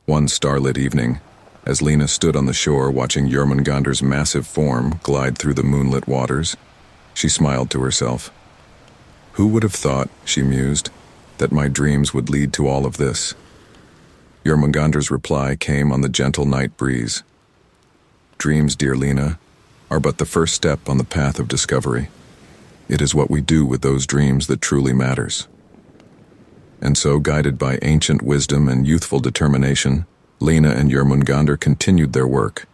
One starlit evening, as Lena stood on the shore watching Jörmungandr's massive form glide through the moonlit waters, she smiled to herself. "Who would have thought," she mused, "that my dreams would lead to all of this?" Jörmungandr's reply came on the gentle night breeze. "Dreams, dear Lena, are but the first step on the path of discovery. It is what we do with those dreams that truly matters." And so, guided by ancient wisdom and youthful determination, Lena and Jörmungandr continued their work,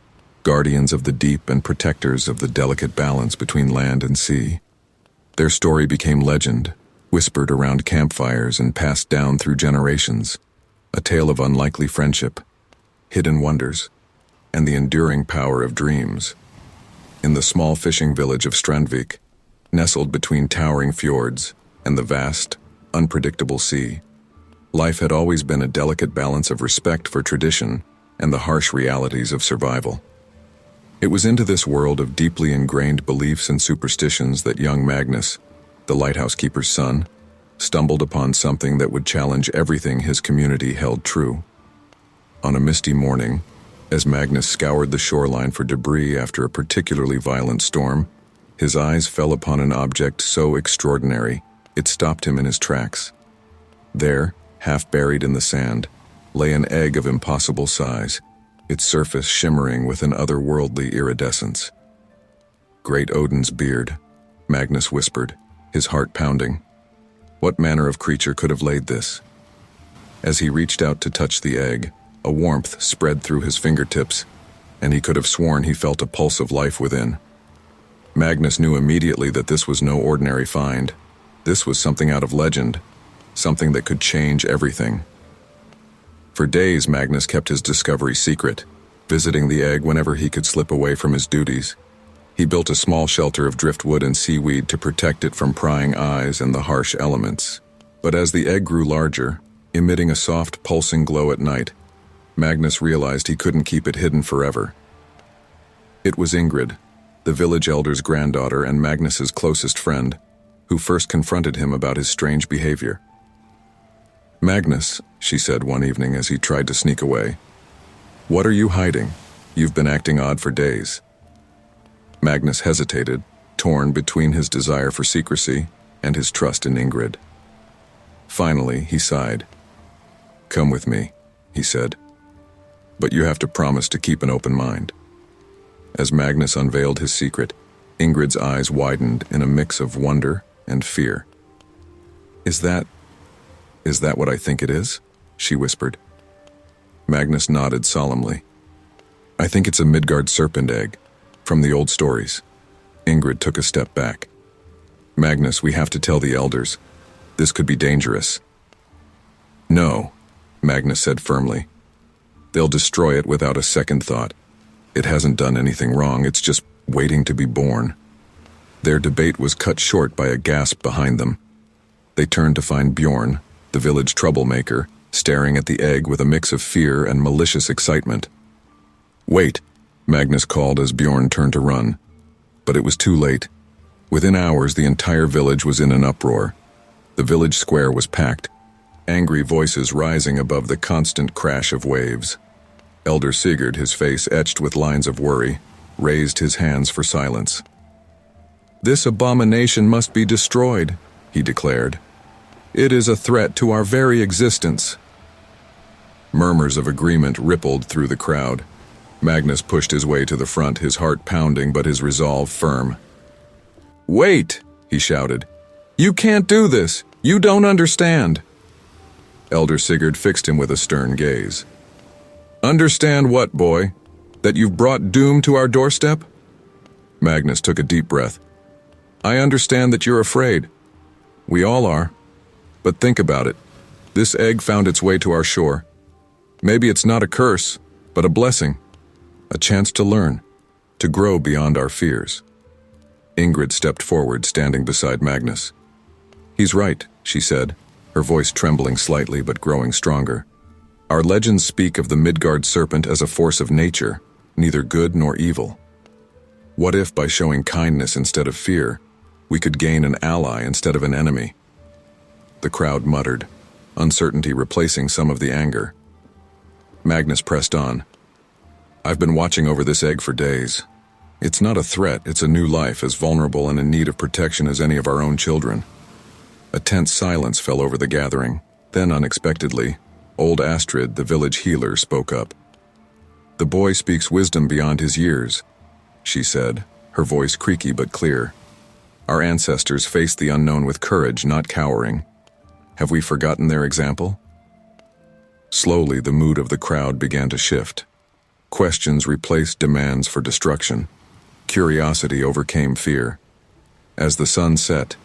guardians of the deep and protectors of the delicate balance between land and sea. Their story became legend, whispered around campfires and passed down through generations, a tale of unlikely friendship, hidden wonders, and the enduring power of dreams. In the small fishing village of Strandvik, nestled between towering fjords and the vast, unpredictable sea, life had always been a delicate balance of respect for tradition and the harsh realities of survival. It was into this world of deeply ingrained beliefs and superstitions that young Magnus, the lighthouse keeper's son, stumbled upon something that would challenge everything his community held true. On a misty morning, as Magnus scoured the shoreline for debris after a particularly violent storm, his eyes fell upon an object so extraordinary it stopped him in his tracks. There, half buried in the sand, lay an egg of impossible size, its surface shimmering with an otherworldly iridescence. "Great Odin's beard," Magnus whispered, his heart pounding. What manner of creature could have laid this? As he reached out to touch the egg, a warmth spread through his fingertips, and he could have sworn he felt a pulse of life within. Magnus knew immediately that this was no ordinary find. This was something out of legend, something that could change everything. For days, Magnus kept his discovery secret, visiting the egg whenever he could slip away from his duties. He built a small shelter of driftwood and seaweed to protect it from prying eyes and the harsh elements. But as the egg grew larger, emitting a soft, pulsing glow at night, Magnus realized he couldn't keep it hidden forever. It was Ingrid, the village elder's granddaughter and Magnus's closest friend, who first confronted him about his strange behavior. "Magnus," she said one evening as he tried to sneak away, What are you hiding? You've been acting odd for days." Magnus hesitated, torn between his desire for secrecy and his trust in Ingrid. Finally, he sighed. "Come with me," he said. "But you have to promise to keep an open mind." As Magnus unveiled his secret, Ingrid's eyes widened in a mix of wonder and fear. Is that what I think it is?" she whispered. Magnus nodded solemnly. "I think it's a Midgard serpent egg, from the old stories." Ingrid took a step back. "Magnus, we have to tell the elders. This could be dangerous." "No," Magnus said firmly. "They'll destroy it without a second thought. It hasn't done anything wrong, it's just waiting to be born." Their debate was cut short by a gasp behind them. They turned to find Bjorn, the village troublemaker, staring at the egg with a mix of fear and malicious excitement. "Wait," Magnus called as Bjorn turned to run. But it was too late. Within hours, the entire village was in an uproar. The village square was packed, angry voices rising above the constant crash of waves. Elder Sigurd, his face etched with lines of worry, raised his hands for silence. "This abomination must be destroyed," he declared. "It is a threat to our very existence." Murmurs of agreement rippled through the crowd. Magnus pushed his way to the front, his heart pounding but his resolve firm. "Wait!" he shouted. "You can't do this! You don't understand!" Elder Sigurd fixed him with a stern gaze. "Understand what, boy? That you've brought doom to our doorstep?" Magnus took a deep breath. "I understand that you're afraid. We all are. But think about it. This egg found its way to our shore. Maybe it's not a curse, but a blessing. A chance to learn, to grow beyond our fears." Ingrid stepped forward, standing beside Magnus. "He's right," she said, her voice trembling slightly but growing stronger. "Our legends speak of the Midgard serpent as a force of nature, neither good nor evil. What if, by showing kindness instead of fear, we could gain an ally instead of an enemy?" The crowd muttered, uncertainty replacing some of the anger. Magnus pressed on. "I've been watching over this egg for days. It's not a threat, it's a new life, as vulnerable and in need of protection as any of our own children." A tense silence fell over the gathering. Then, unexpectedly, old Astrid, the village healer, spoke up. "The boy speaks wisdom beyond his years," she said, her voice creaky but clear. "Our ancestors faced the unknown with courage, not cowering. Have we forgotten their example?" Slowly, the mood of the crowd began to shift. Questions replaced demands for destruction. Curiosity overcame fear. As the sun set,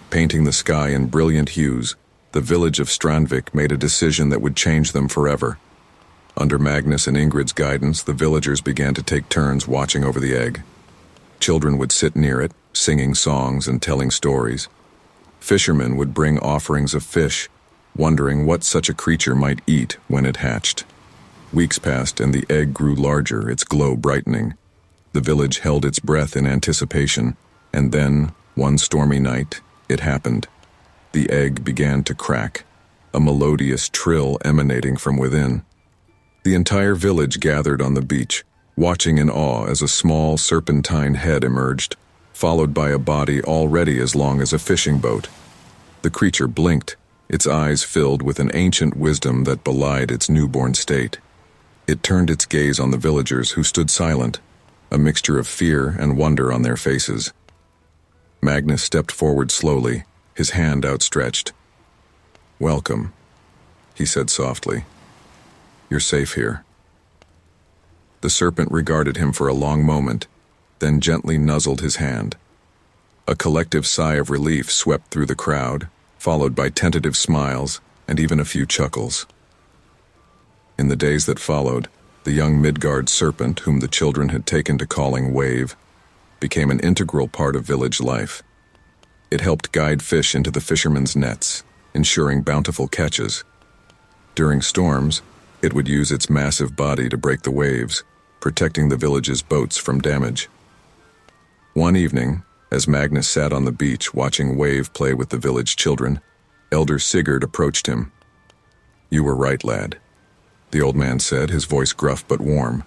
painting the sky in brilliant hues, the village of Strandvik made a decision that would change them forever. Under Magnus and Ingrid's guidance, the villagers began to take turns watching over the egg. Children would sit near it, singing songs and telling stories. Fishermen would bring offerings of fish, wondering what such a creature might eat when it hatched. Weeks passed and the egg grew larger, its glow brightening. The village held its breath in anticipation, and then, one stormy night, it happened. The egg began to crack, a melodious trill emanating from within. The entire village gathered on the beach, watching in awe as a small serpentine head emerged, followed by a body already as long as a fishing boat. The creature blinked, its eyes filled with an ancient wisdom that belied its newborn state. It turned its gaze on the villagers, who stood silent, a mixture of fear and wonder on their faces. Magnus stepped forward slowly, his hand outstretched. "Welcome," he said softly. "You're safe here." The serpent regarded him for a long moment, then gently nuzzled his hand. A collective sigh of relief swept through the crowd, followed by tentative smiles and even a few chuckles. In the days that followed, the young Midgard serpent, whom the children had taken to calling Wave, became an integral part of village life. It helped guide fish into the fishermen's nets, ensuring bountiful catches. During storms, it would use its massive body to break the waves, protecting the village's boats from damage. One evening, as Magnus sat on the beach watching Wave play with the village children, Elder Sigurd approached him. "You were right, lad. the old man said, his voice gruff but warm.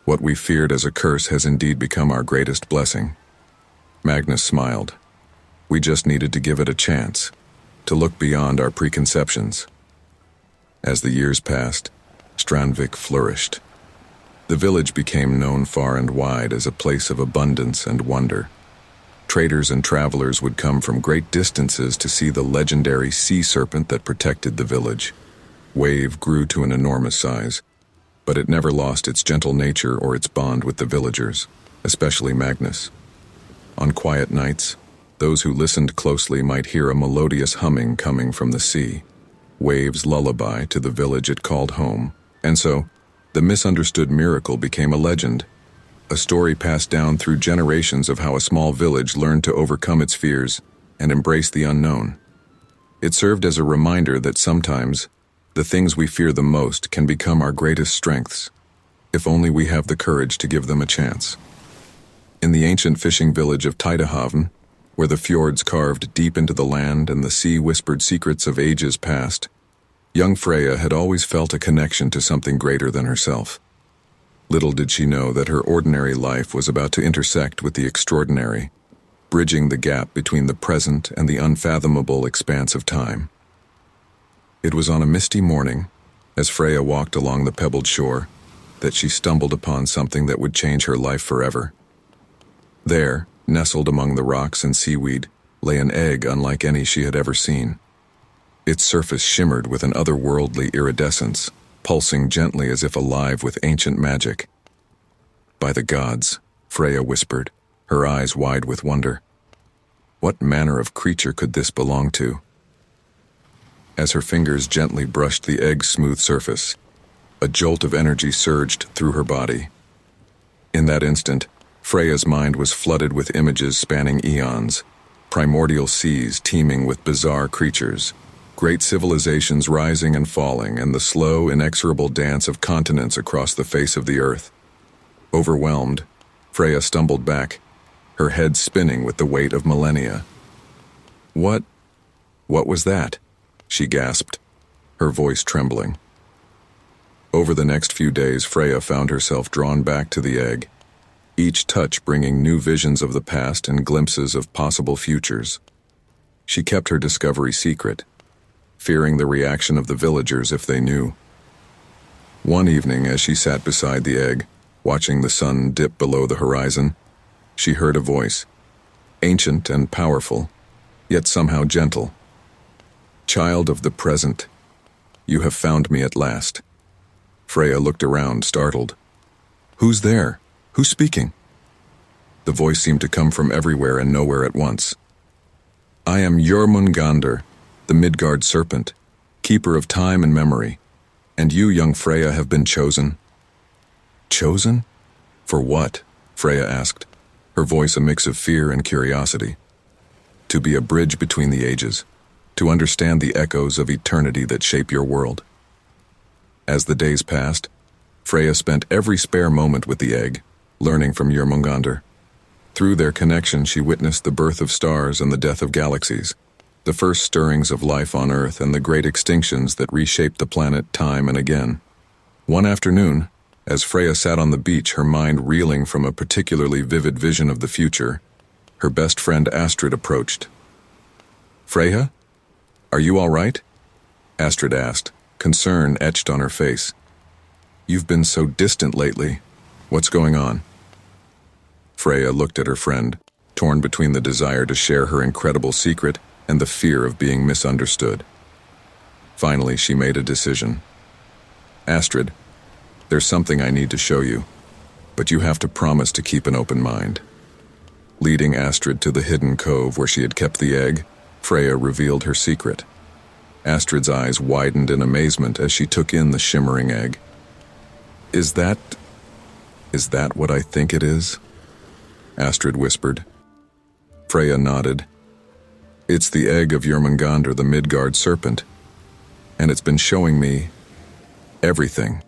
What we feared as a curse has indeed become our greatest blessing. Magnus smiled. We just needed to give it a chance, to look beyond our preconceptions. As the years passed, Strandvik flourished. The village became known far and wide as a place of abundance and wonder. Traders and travelers would come from great distances to see the legendary sea serpent that protected the village. Wave grew to an enormous size, but it never lost its gentle nature or its bond with the villagers, especially Magnus. On quiet nights, those who listened closely might hear a melodious humming coming from the sea, Wave's lullaby to the village it called home, and so, the misunderstood miracle became a legend, a story passed down through generations of how a small village learned to overcome its fears and embrace the unknown. It served as a reminder that sometimes, the things we fear the most can become our greatest strengths, if only we have the courage to give them a chance. In the ancient fishing village of Tidahavn, where the fjords carved deep into the land and the sea whispered secrets of ages past, young Freya had always felt a connection to something greater than herself. Little did she know that her ordinary life was about to intersect with the extraordinary, bridging the gap between the present and the unfathomable expanse of time. It was on a misty morning, as Freya walked along the pebbled shore, that she stumbled upon something that would change her life forever. There, nestled among the rocks and seaweed, lay an egg unlike any she had ever seen. Its surface shimmered with an otherworldly iridescence, pulsing gently as if alive with ancient magic. By the gods, Freya whispered, her eyes wide with wonder. What manner of creature could this belong to? As her fingers gently brushed the egg's smooth surface, a jolt of energy surged through her body. In that instant, Freya's mind was flooded with images spanning eons, primordial seas teeming with bizarre creatures, great civilizations rising and falling, and the slow, inexorable dance of continents across the face of the earth. Overwhelmed, Freya stumbled back, her head spinning with the weight of millennia. What was that? She gasped, her voice trembling. Over the next few days, Freya found herself drawn back to the egg, each touch bringing new visions of the past and glimpses of possible futures. She kept her discovery secret, fearing the reaction of the villagers if they knew. One evening, as she sat beside the egg, watching the sun dip below the horizon, she heard a voice, ancient and powerful, yet somehow gentle. Child of the present, you have found me at last. Freya looked around, startled. Who's there? Who's speaking? The voice seemed to come from everywhere and nowhere at once. I am Jormungandr, the Midgard serpent, keeper of time and memory, and you, young Freya, have been chosen. Chosen? For what? Freya asked, her voice a mix of fear and curiosity. To be a bridge between the ages, to understand the echoes of eternity that shape your world. As the days passed, Freya spent every spare moment with the egg, learning from Jormungandr. Through their connection, she witnessed the birth of stars and the death of galaxies, the first stirrings of life on Earth and the great extinctions that reshaped the planet time and again. One afternoon, as Freya sat on the beach, her mind reeling from a particularly vivid vision of the future, her best friend Astrid approached. Freya? Are you all right? Astrid asked, concern etched on her face. You've been so distant lately. What's going on? Freya looked at her friend, torn between the desire to share her incredible secret and the fear of being misunderstood. Finally, she made a decision. Astrid, there's something I need to show you, but you have to promise to keep an open mind. Leading Astrid to the hidden cove where she had kept the egg, Freya revealed her secret. Astrid's eyes widened in amazement as she took in the shimmering egg. Is that what I think it is? Astrid whispered. Freya nodded. It's the egg of Jormungandr, the Midgard serpent, and it's been showing me everything.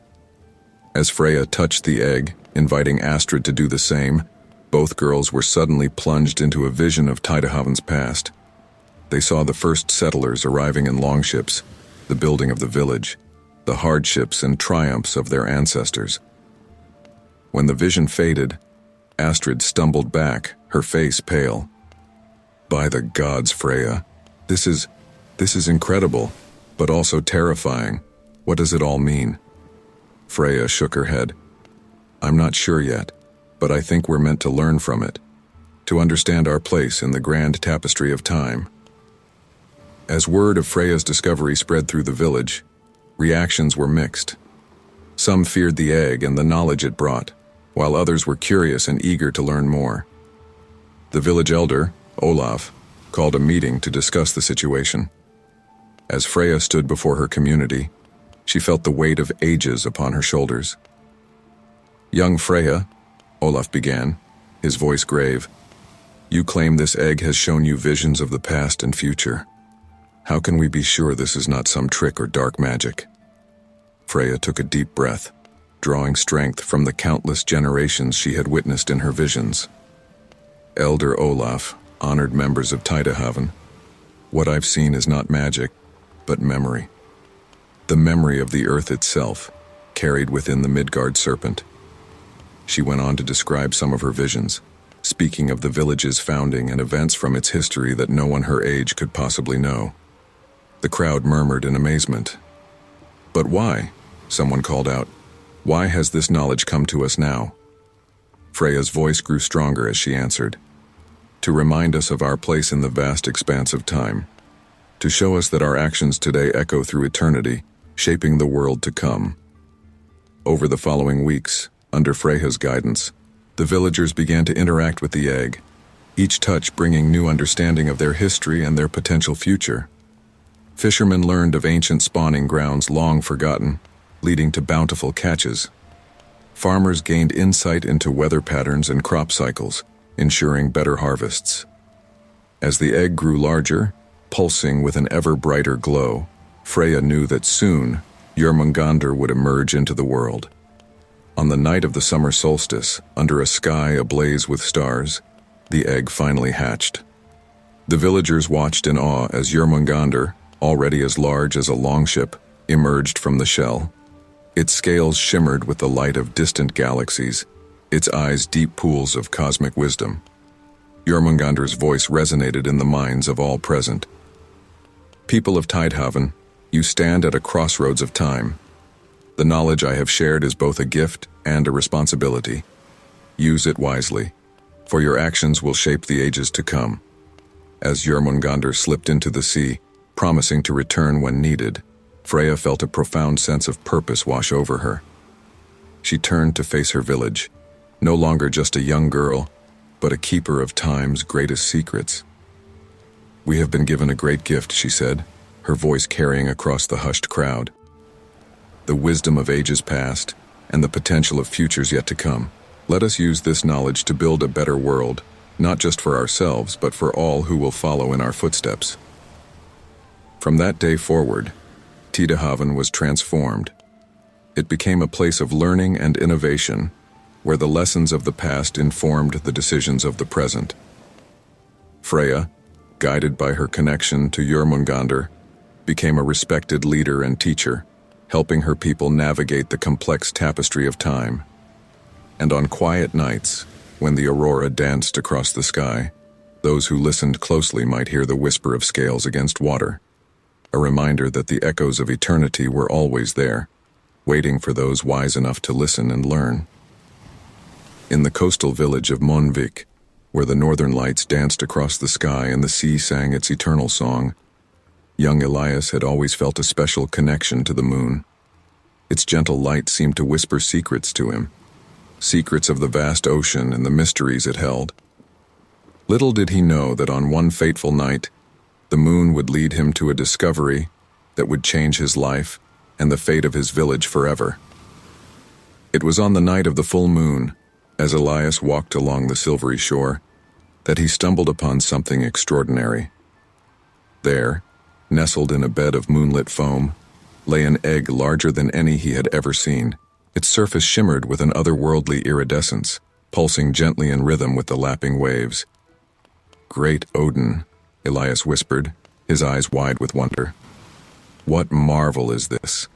As Freya touched the egg, inviting Astrid to do the same, both girls were suddenly plunged into a vision of Tidahavn's past. They saw the first settlers arriving in longships, the building of the village, the hardships and triumphs of their ancestors. When the vision faded, Astrid stumbled back, her face pale. "By the gods, Freya, this is incredible, but also terrifying. What does it all mean?" Freya shook her head. "I'm not sure yet, but I think we're meant to learn from it, to understand our place in the grand tapestry of time." As word of Freya's discovery spread through the village, reactions were mixed. Some feared the egg and the knowledge it brought, while others were curious and eager to learn more. The village elder, Olaf, called a meeting to discuss the situation. As Freya stood before her community, she felt the weight of ages upon her shoulders. "Young Freya," Olaf began, his voice grave, "you claim this egg has shown you visions of the past and future. How can we be sure this is not some trick or dark magic?" Freya took a deep breath, drawing strength from the countless generations she had witnessed in her visions. "Elder Olaf, honored members of Tidahaven, what I've seen is not magic, but memory. The memory of the earth itself, carried within the Midgard serpent." She went on to describe some of her visions, speaking of the village's founding and events from its history that no one her age could possibly know. The crowd murmured in amazement. "But why?" someone called out. "Why has this knowledge come to us now?" Freya's voice grew stronger as she answered. "To remind us of our place in the vast expanse of time. To show us that our actions today echo through eternity, shaping the world to come." Over the following weeks, under Freya's guidance, the villagers began to interact with the egg, each touch bringing new understanding of their history and their potential future. Fishermen learned of ancient spawning grounds long forgotten, leading to bountiful catches. Farmers gained insight into weather patterns and crop cycles, ensuring better harvests. As the egg grew larger, pulsing with an ever brighter glow, Freya knew that soon Jörmungandr would emerge into the world. On the night of the summer solstice, under a sky ablaze with stars, the egg finally hatched. The villagers watched in awe as Jörmungandr, already as large as a longship, emerged from the shell. Its scales shimmered with the light of distant galaxies, its eyes deep pools of cosmic wisdom. Jörmungandr's voice resonated in the minds of all present. "People of Tidahaven, you stand at a crossroads of time. The knowledge I have shared is both a gift and a responsibility. Use it wisely, for your actions will shape the ages to come." As Jörmungandr slipped into the sea, promising to return when needed, Freya felt a profound sense of purpose wash over her. She turned to face her village, no longer just a young girl, but a keeper of time's greatest secrets. "We have been given a great gift," she said, her voice carrying across the hushed crowd. "The wisdom of ages past and the potential of futures yet to come. Let us use this knowledge to build a better world, not just for ourselves, but for all who will follow in our footsteps." From that day forward, Tidahaven was transformed. It became a place of learning and innovation, where the lessons of the past informed the decisions of the present. Freya, guided by her connection to Jörmungandr, became a respected leader and teacher, helping her people navigate the complex tapestry of time. And on quiet nights, when the aurora danced across the sky, those who listened closely might hear the whisper of scales against water, a reminder that the echoes of eternity were always there, waiting for those wise enough to listen and learn. In the coastal village of Monvik, where the northern lights danced across the sky and the sea sang its eternal song, young Elias had always felt a special connection to the moon. Its gentle light seemed to whisper secrets to him, secrets of the vast ocean and the mysteries it held. Little did he know that on one fateful night, the moon would lead him to a discovery that would change his life and the fate of his village forever. It was on the night of the full moon, as Elias walked along the silvery shore, that he stumbled upon something extraordinary. There, nestled in a bed of moonlit foam, lay an egg larger than any he had ever seen. Its surface shimmered with an otherworldly iridescence, pulsing gently in rhythm with the lapping waves. "Great Odin," Elias whispered, his eyes wide with wonder. "What marvel is this?"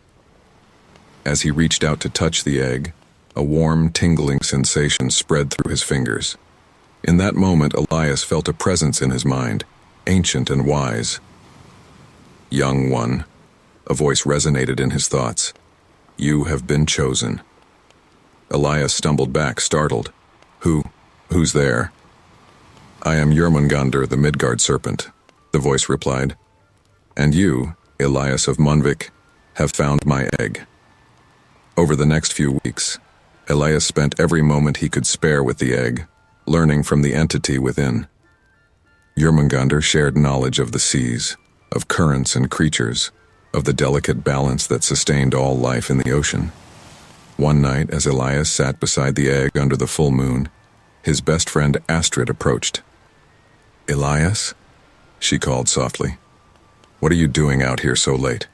As he reached out to touch the egg, a warm, tingling sensation spread through his fingers. In that moment, Elias felt a presence in his mind, ancient and wise. "Young one," a voice resonated in his thoughts. "You have been chosen." Elias stumbled back, startled. Who's there?" "I am Jormungandr, the Midgard serpent," the voice replied. "And you, Elias of Munvik, have found my egg." Over the next few weeks, Elias spent every moment he could spare with the egg, learning from the entity within. Jormungandr shared knowledge of the seas, of currents and creatures, of the delicate balance that sustained all life in the ocean. One night, as Elias sat beside the egg under the full moon, his best friend Astrid approached. "Elias?" she called softly. "What are you doing out here so late?"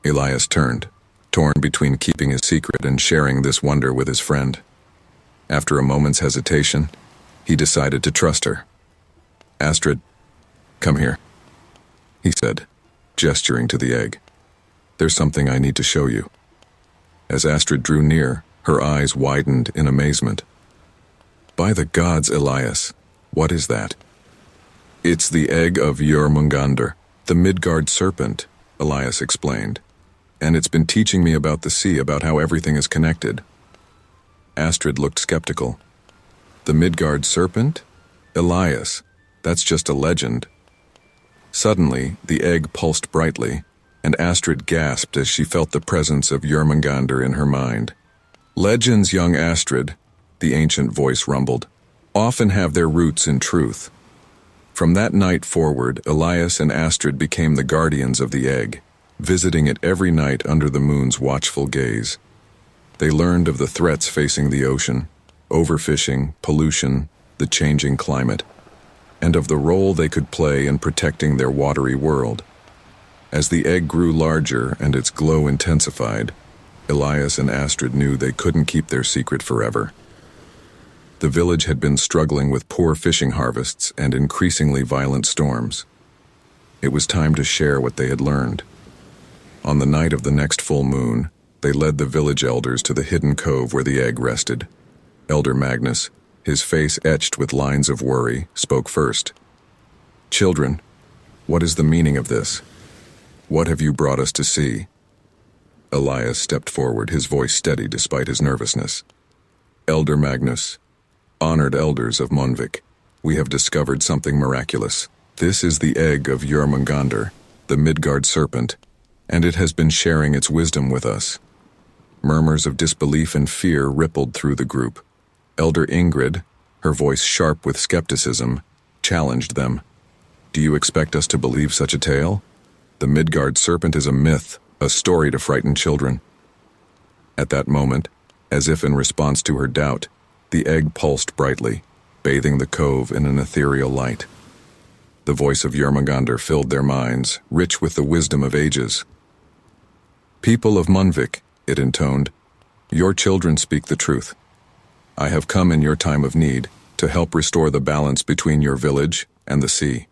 Elias turned, torn between keeping his secret and sharing this wonder with his friend. After a moment's hesitation, he decided to trust her. "Astrid, come here," he said, gesturing to the egg. "There's something I need to show you." As Astrid drew near, her eyes widened in amazement. "By the gods, Elias, what is that?" "It's the egg of Jormungandr, the Midgard serpent," Elias explained. "And it's been teaching me about the sea, about how everything is connected." Astrid looked skeptical. "The Midgard serpent? Elias, that's just a legend." Suddenly, the egg pulsed brightly, and Astrid gasped as she felt the presence of Jormungandr in her mind. "Legends, young Astrid," the ancient voice rumbled, "often have their roots in truth." From that night forward, Elias and Astrid became the guardians of the egg, visiting it every night under the moon's watchful gaze. They learned of the threats facing the ocean, overfishing, pollution, the changing climate, and of the role they could play in protecting their watery world. As the egg grew larger and its glow intensified, Elias and Astrid knew they couldn't keep their secret forever. The village had been struggling with poor fishing harvests and increasingly violent storms. It was time to share what they had learned. On the night of the next full moon, they led the village elders to the hidden cove where the egg rested. Elder Magnus, his face etched with lines of worry, spoke first. "Children, what is the meaning of this? What have you brought us to see?" Elias stepped forward, his voice steady despite his nervousness. "Elder Magnus, honored elders of Munvik, we have discovered something miraculous. This is the egg of Jormungandr, the Midgard serpent, and it has been sharing its wisdom with us." Murmurs of disbelief and fear rippled through the group. Elder Ingrid, her voice sharp with skepticism, challenged them. "Do you expect us to believe such a tale? The Midgard serpent is a myth, a story to frighten children." At that moment, as if in response to her doubt, the egg pulsed brightly, bathing the cove in an ethereal light. The voice of Jormungandr filled their minds, rich with the wisdom of ages. "People of Munvik," it intoned, "your children speak the truth. I have come in your time of need to help restore the balance between your village and the sea."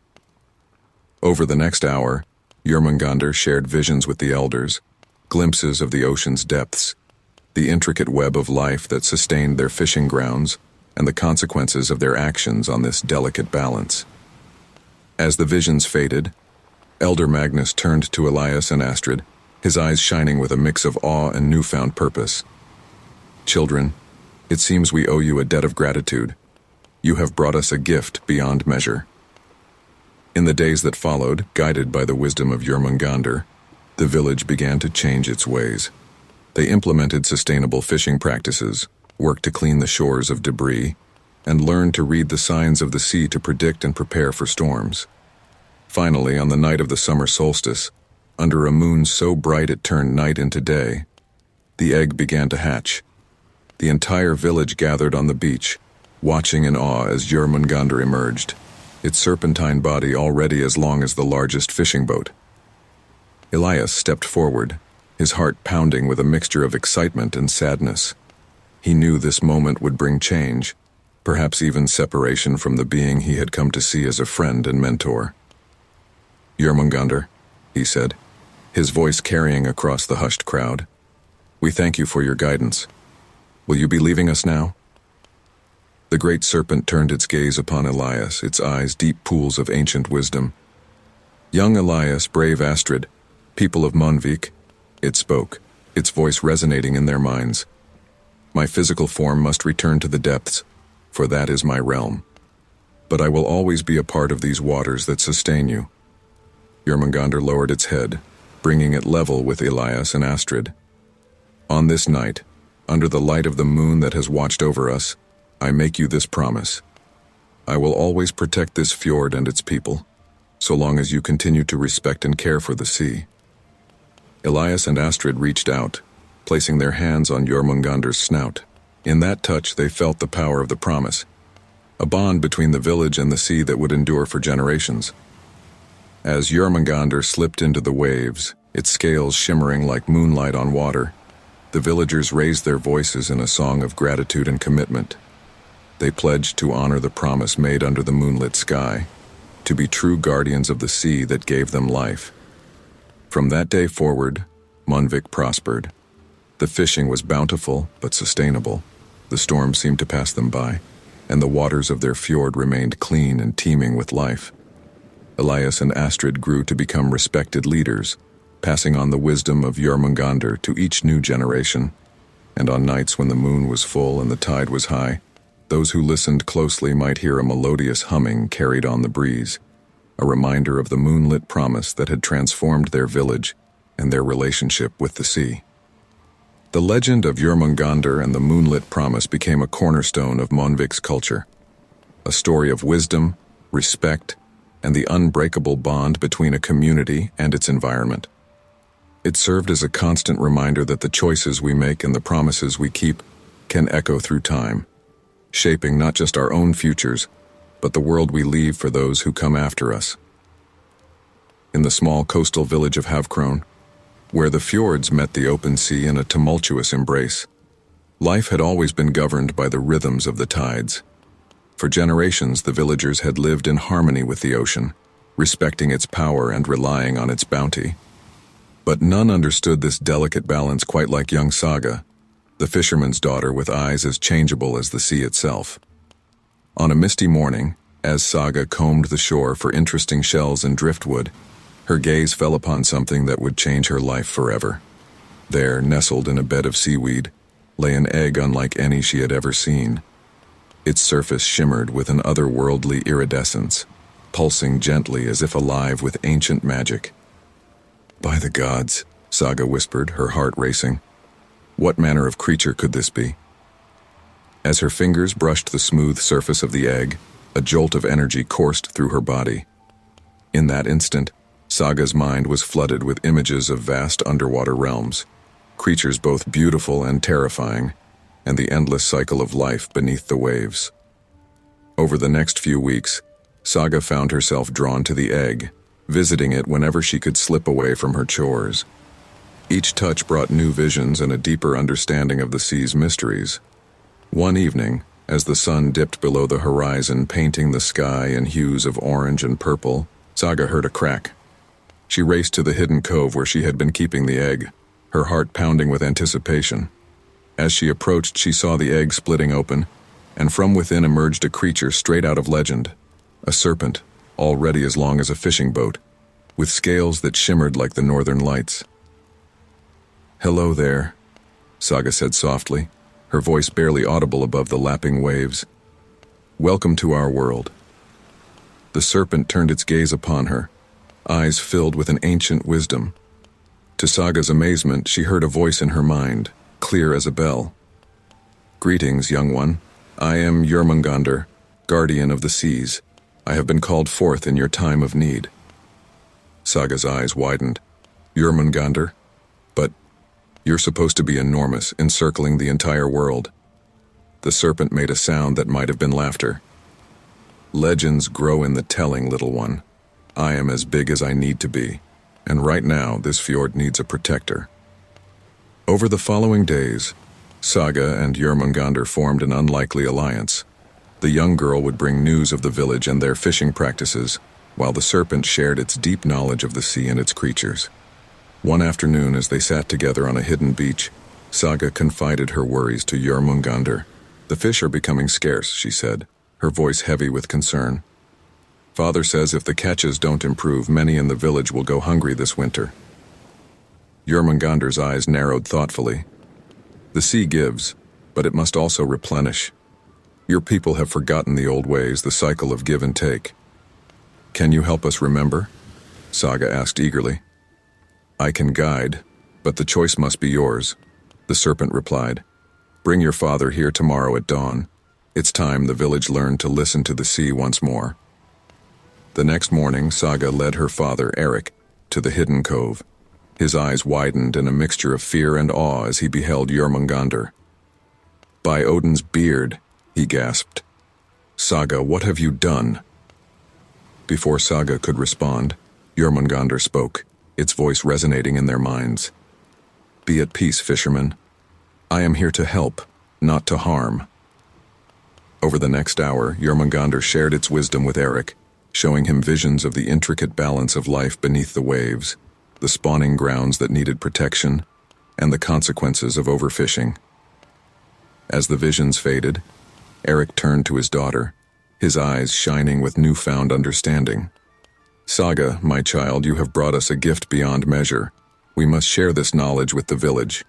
Over the next hour, Jormungandr shared visions with the elders, glimpses of the ocean's depths, the intricate web of life that sustained their fishing grounds, and the consequences of their actions on this delicate balance. As the visions faded, Elder Magnus turned to Elias and Astrid, his eyes shining with a mix of awe and newfound purpose. "Children, it seems we owe you a debt of gratitude. You have brought us a gift beyond measure." In the days that followed, guided by the wisdom of Jormungandr, the village began to change its ways. They implemented sustainable fishing practices, worked to clean the shores of debris, and learned to read the signs of the sea to predict and prepare for storms. Finally, on the night of the summer solstice, under a moon so bright it turned night into day, the egg began to hatch. The entire village gathered on the beach, watching in awe as Jormungandr emerged, its serpentine body already as long as the largest fishing boat. Elias stepped forward, his heart pounding with a mixture of excitement and sadness. He knew this moment would bring change, perhaps even separation from the being he had come to see as a friend and mentor. "Jormungandr," he said, his voice carrying across the hushed crowd, We thank you for your guidance. Will you be leaving us now?" The great serpent turned its gaze upon Elias, its eyes deep pools of ancient wisdom. "Young Elias, brave Astrid, people of Monvik," it spoke, its voice resonating in their minds. "My physical form must return to the depths, for that is my realm. But I will always be a part of these waters that sustain you." Jormungandr lowered its head, bringing it level with Elias and Astrid. "On this night, under the light of the moon that has watched over us, I make you this promise. I will always protect this fjord and its people, so long as you continue to respect and care for the sea." Elias and Astrid reached out, placing their hands on Jormungandr's snout. In that touch they felt the power of the promise, a bond between the village and the sea that would endure for generations. As Jormungandr slipped into the waves, its scales shimmering like moonlight on water, the villagers raised their voices in a song of gratitude and commitment. They pledged to honor the promise made under the moonlit sky, to be true guardians of the sea that gave them life. From that day forward, Monvik prospered. The fishing was bountiful but sustainable. The storms seemed to pass them by, and the waters of their fjord remained clean and teeming with life. Elias and Astrid grew to become respected leaders, passing on the wisdom of Jormungandr to each new generation. And on nights when the moon was full and the tide was high, those who listened closely might hear a melodious humming carried on the breeze, a reminder of the moonlit promise that had transformed their village and their relationship with the sea. The legend of Jormungandr and the moonlit promise became a cornerstone of Monvik's culture, a story of wisdom, respect, and the unbreakable bond between a community and its environment. It served as a constant reminder that the choices we make and the promises we keep can echo through time, shaping not just our own futures, but the world we leave for those who come after us. In the small coastal village of Havkron, where the fjords met the open sea in a tumultuous embrace, life had always been governed by the rhythms of the tides. For generations, the villagers had lived in harmony with the ocean, respecting its power and relying on its bounty. But none understood this delicate balance quite like young Saga, the fisherman's daughter with eyes as changeable as the sea itself. On a misty morning, as Saga combed the shore for interesting shells and driftwood, her gaze fell upon something that would change her life forever. There, nestled in a bed of seaweed, lay an egg unlike any she had ever seen. Its surface shimmered with an otherworldly iridescence, pulsing gently as if alive with ancient magic. "By the gods," Saga whispered, her heart racing. What manner of creature could this be? As her fingers brushed the smooth surface of the egg, a jolt of energy coursed through her body. In that instant, Saga's mind was flooded with images of vast underwater realms, creatures both beautiful and terrifying, and the endless cycle of life beneath the waves. Over the next few weeks, Saga found herself drawn to the egg, visiting it whenever she could slip away from her chores. Each touch brought new visions and a deeper understanding of the sea's mysteries. One evening, as the sun dipped below the horizon, painting the sky in hues of orange and purple, Saga heard a crack. She raced to the hidden cove where she had been keeping the egg, her heart pounding with anticipation. As she approached, she saw the egg splitting open, and from within emerged a creature straight out of legend, a serpent, already as long as a fishing boat, with scales that shimmered like the northern lights. "Hello there," Saga said softly, her voice barely audible above the lapping waves. "Welcome to our world." The serpent turned its gaze upon her, eyes filled with an ancient wisdom. To Saga's amazement, she heard a voice in her mind, clear as a bell. "Greetings, young one. I am Jormungandr, guardian of the seas. I have been called forth in your time of need." Saga's eyes widened. "Jormungandr? But you're supposed to be enormous, encircling the entire world." The serpent made a sound that might have been laughter. "Legends grow in the telling, little one. I am as big as I need to be, and right now this fjord needs a protector." Over the following days, Saga and Jormungandr formed an unlikely alliance. The young girl would bring news of the village and their fishing practices, while the serpent shared its deep knowledge of the sea and its creatures. One afternoon, as they sat together on a hidden beach, Saga confided her worries to Jormungandr. The fish are becoming scarce, she said, her voice heavy with concern. Father says if the catches don't improve, many in the village will go hungry this winter. Jormungandr's eyes narrowed thoughtfully. The sea gives, but it must also replenish. Your people have forgotten the old ways, the cycle of give and take. Can you help us remember? Saga asked eagerly. I can guide, but the choice must be yours, the serpent replied. Bring your father here tomorrow at dawn. It's time the village learned to listen to the sea once more. The next morning, Saga led her father, Eric, to the hidden cove. His eyes widened in a mixture of fear and awe as he beheld Jormungandr. By Odin's beard, he gasped. Saga, what have you done? Before Saga could respond, Jormungandr spoke, its voice resonating in their minds. Be at peace, fisherman. I am here to help, not to harm. Over the next hour, Jormungandr shared its wisdom with Eric, showing him visions of the intricate balance of life beneath the waves, the spawning grounds that needed protection, and the consequences of overfishing. As the visions faded, Eric turned to his daughter, his eyes shining with newfound understanding. Saga, my child, you have brought us a gift beyond measure. We must share this knowledge with the village.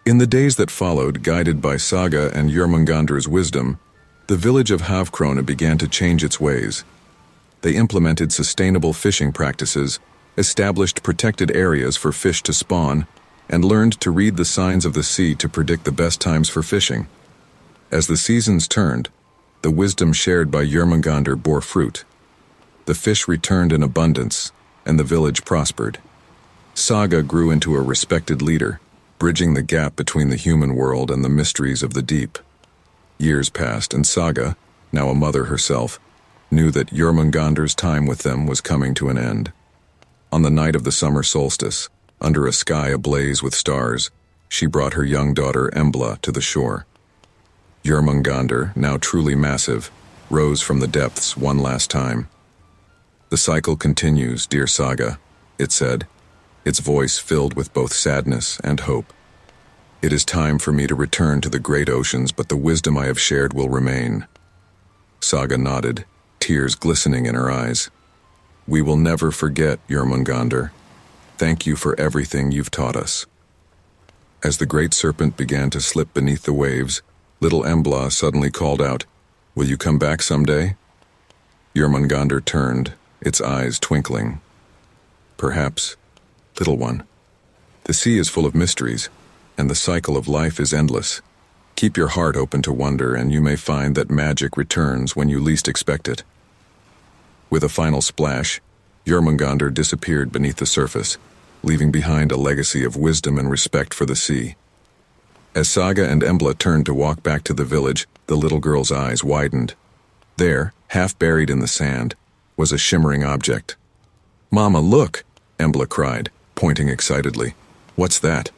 In the days that followed, guided by Saga and Jormungandr's wisdom, the village of Havkrona began to change its ways. They implemented sustainable fishing practices, established protected areas for fish to spawn, and learned to read the signs of the sea to predict the best times for fishing. As the seasons turned, the wisdom shared by Jormungandr bore fruit. The fish returned in abundance, and the village prospered. Saga grew into a respected leader, bridging the gap between the human world and the mysteries of the deep. Years passed, and Saga, now a mother herself, knew that Jormungandr's time with them was coming to an end. On the night of the summer solstice, under a sky ablaze with stars, she brought her young daughter Embla to the shore. Jormungandr, now truly massive, rose from the depths one last time. The cycle continues, dear Saga, it said, its voice filled with both sadness and hope. It is time for me to return to the great oceans, but the wisdom I have shared will remain. Saga nodded, tears glistening in her eyes. We will never forget, Jormungandr. Thank you for everything you've taught us. As the great serpent began to slip beneath the waves, little Embla suddenly called out, Will you come back someday? Jormungandr turned, its eyes twinkling. Perhaps, little one. The sea is full of mysteries, and the cycle of life is endless. Keep your heart open to wonder, and you may find that magic returns when you least expect it. With a final splash, Jormungandr disappeared beneath the surface, leaving behind a legacy of wisdom and respect for the sea. As Saga and Embla turned to walk back to the village, the little girl's eyes widened. There, half buried in the sand, was a shimmering object. Mama, look! Embla cried, pointing excitedly. What's that?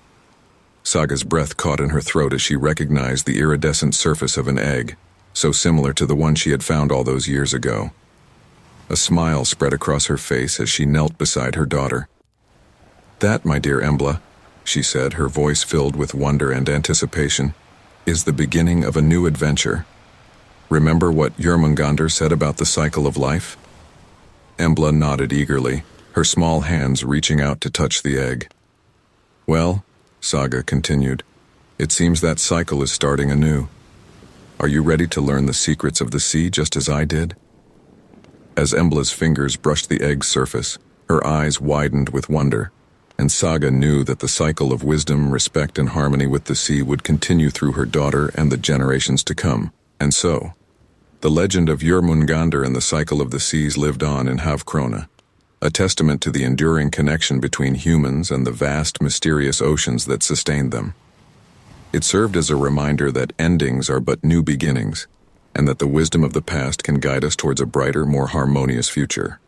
Saga's breath caught in her throat as she recognized the iridescent surface of an egg, so similar to the one she had found all those years ago. A smile spread across her face as she knelt beside her daughter. That, my dear Embla, she said, her voice filled with wonder and anticipation, is the beginning of a new adventure. Remember what Jormungandr said about the cycle of life? Embla nodded eagerly, her small hands reaching out to touch the egg. Well, Saga continued, it seems that cycle is starting anew. Are you ready to learn the secrets of the sea just as I did? As Embla's fingers brushed the egg's surface, her eyes widened with wonder, and Saga knew that the cycle of wisdom, respect, and harmony with the sea would continue through her daughter and the generations to come. And so, the legend of Jormungandr and the cycle of the seas lived on in Havkrona, a testament to the enduring connection between humans and the vast, mysterious oceans that sustained them. It served as a reminder that endings are but new beginnings, and that the wisdom of the past can guide us towards a brighter, more harmonious future.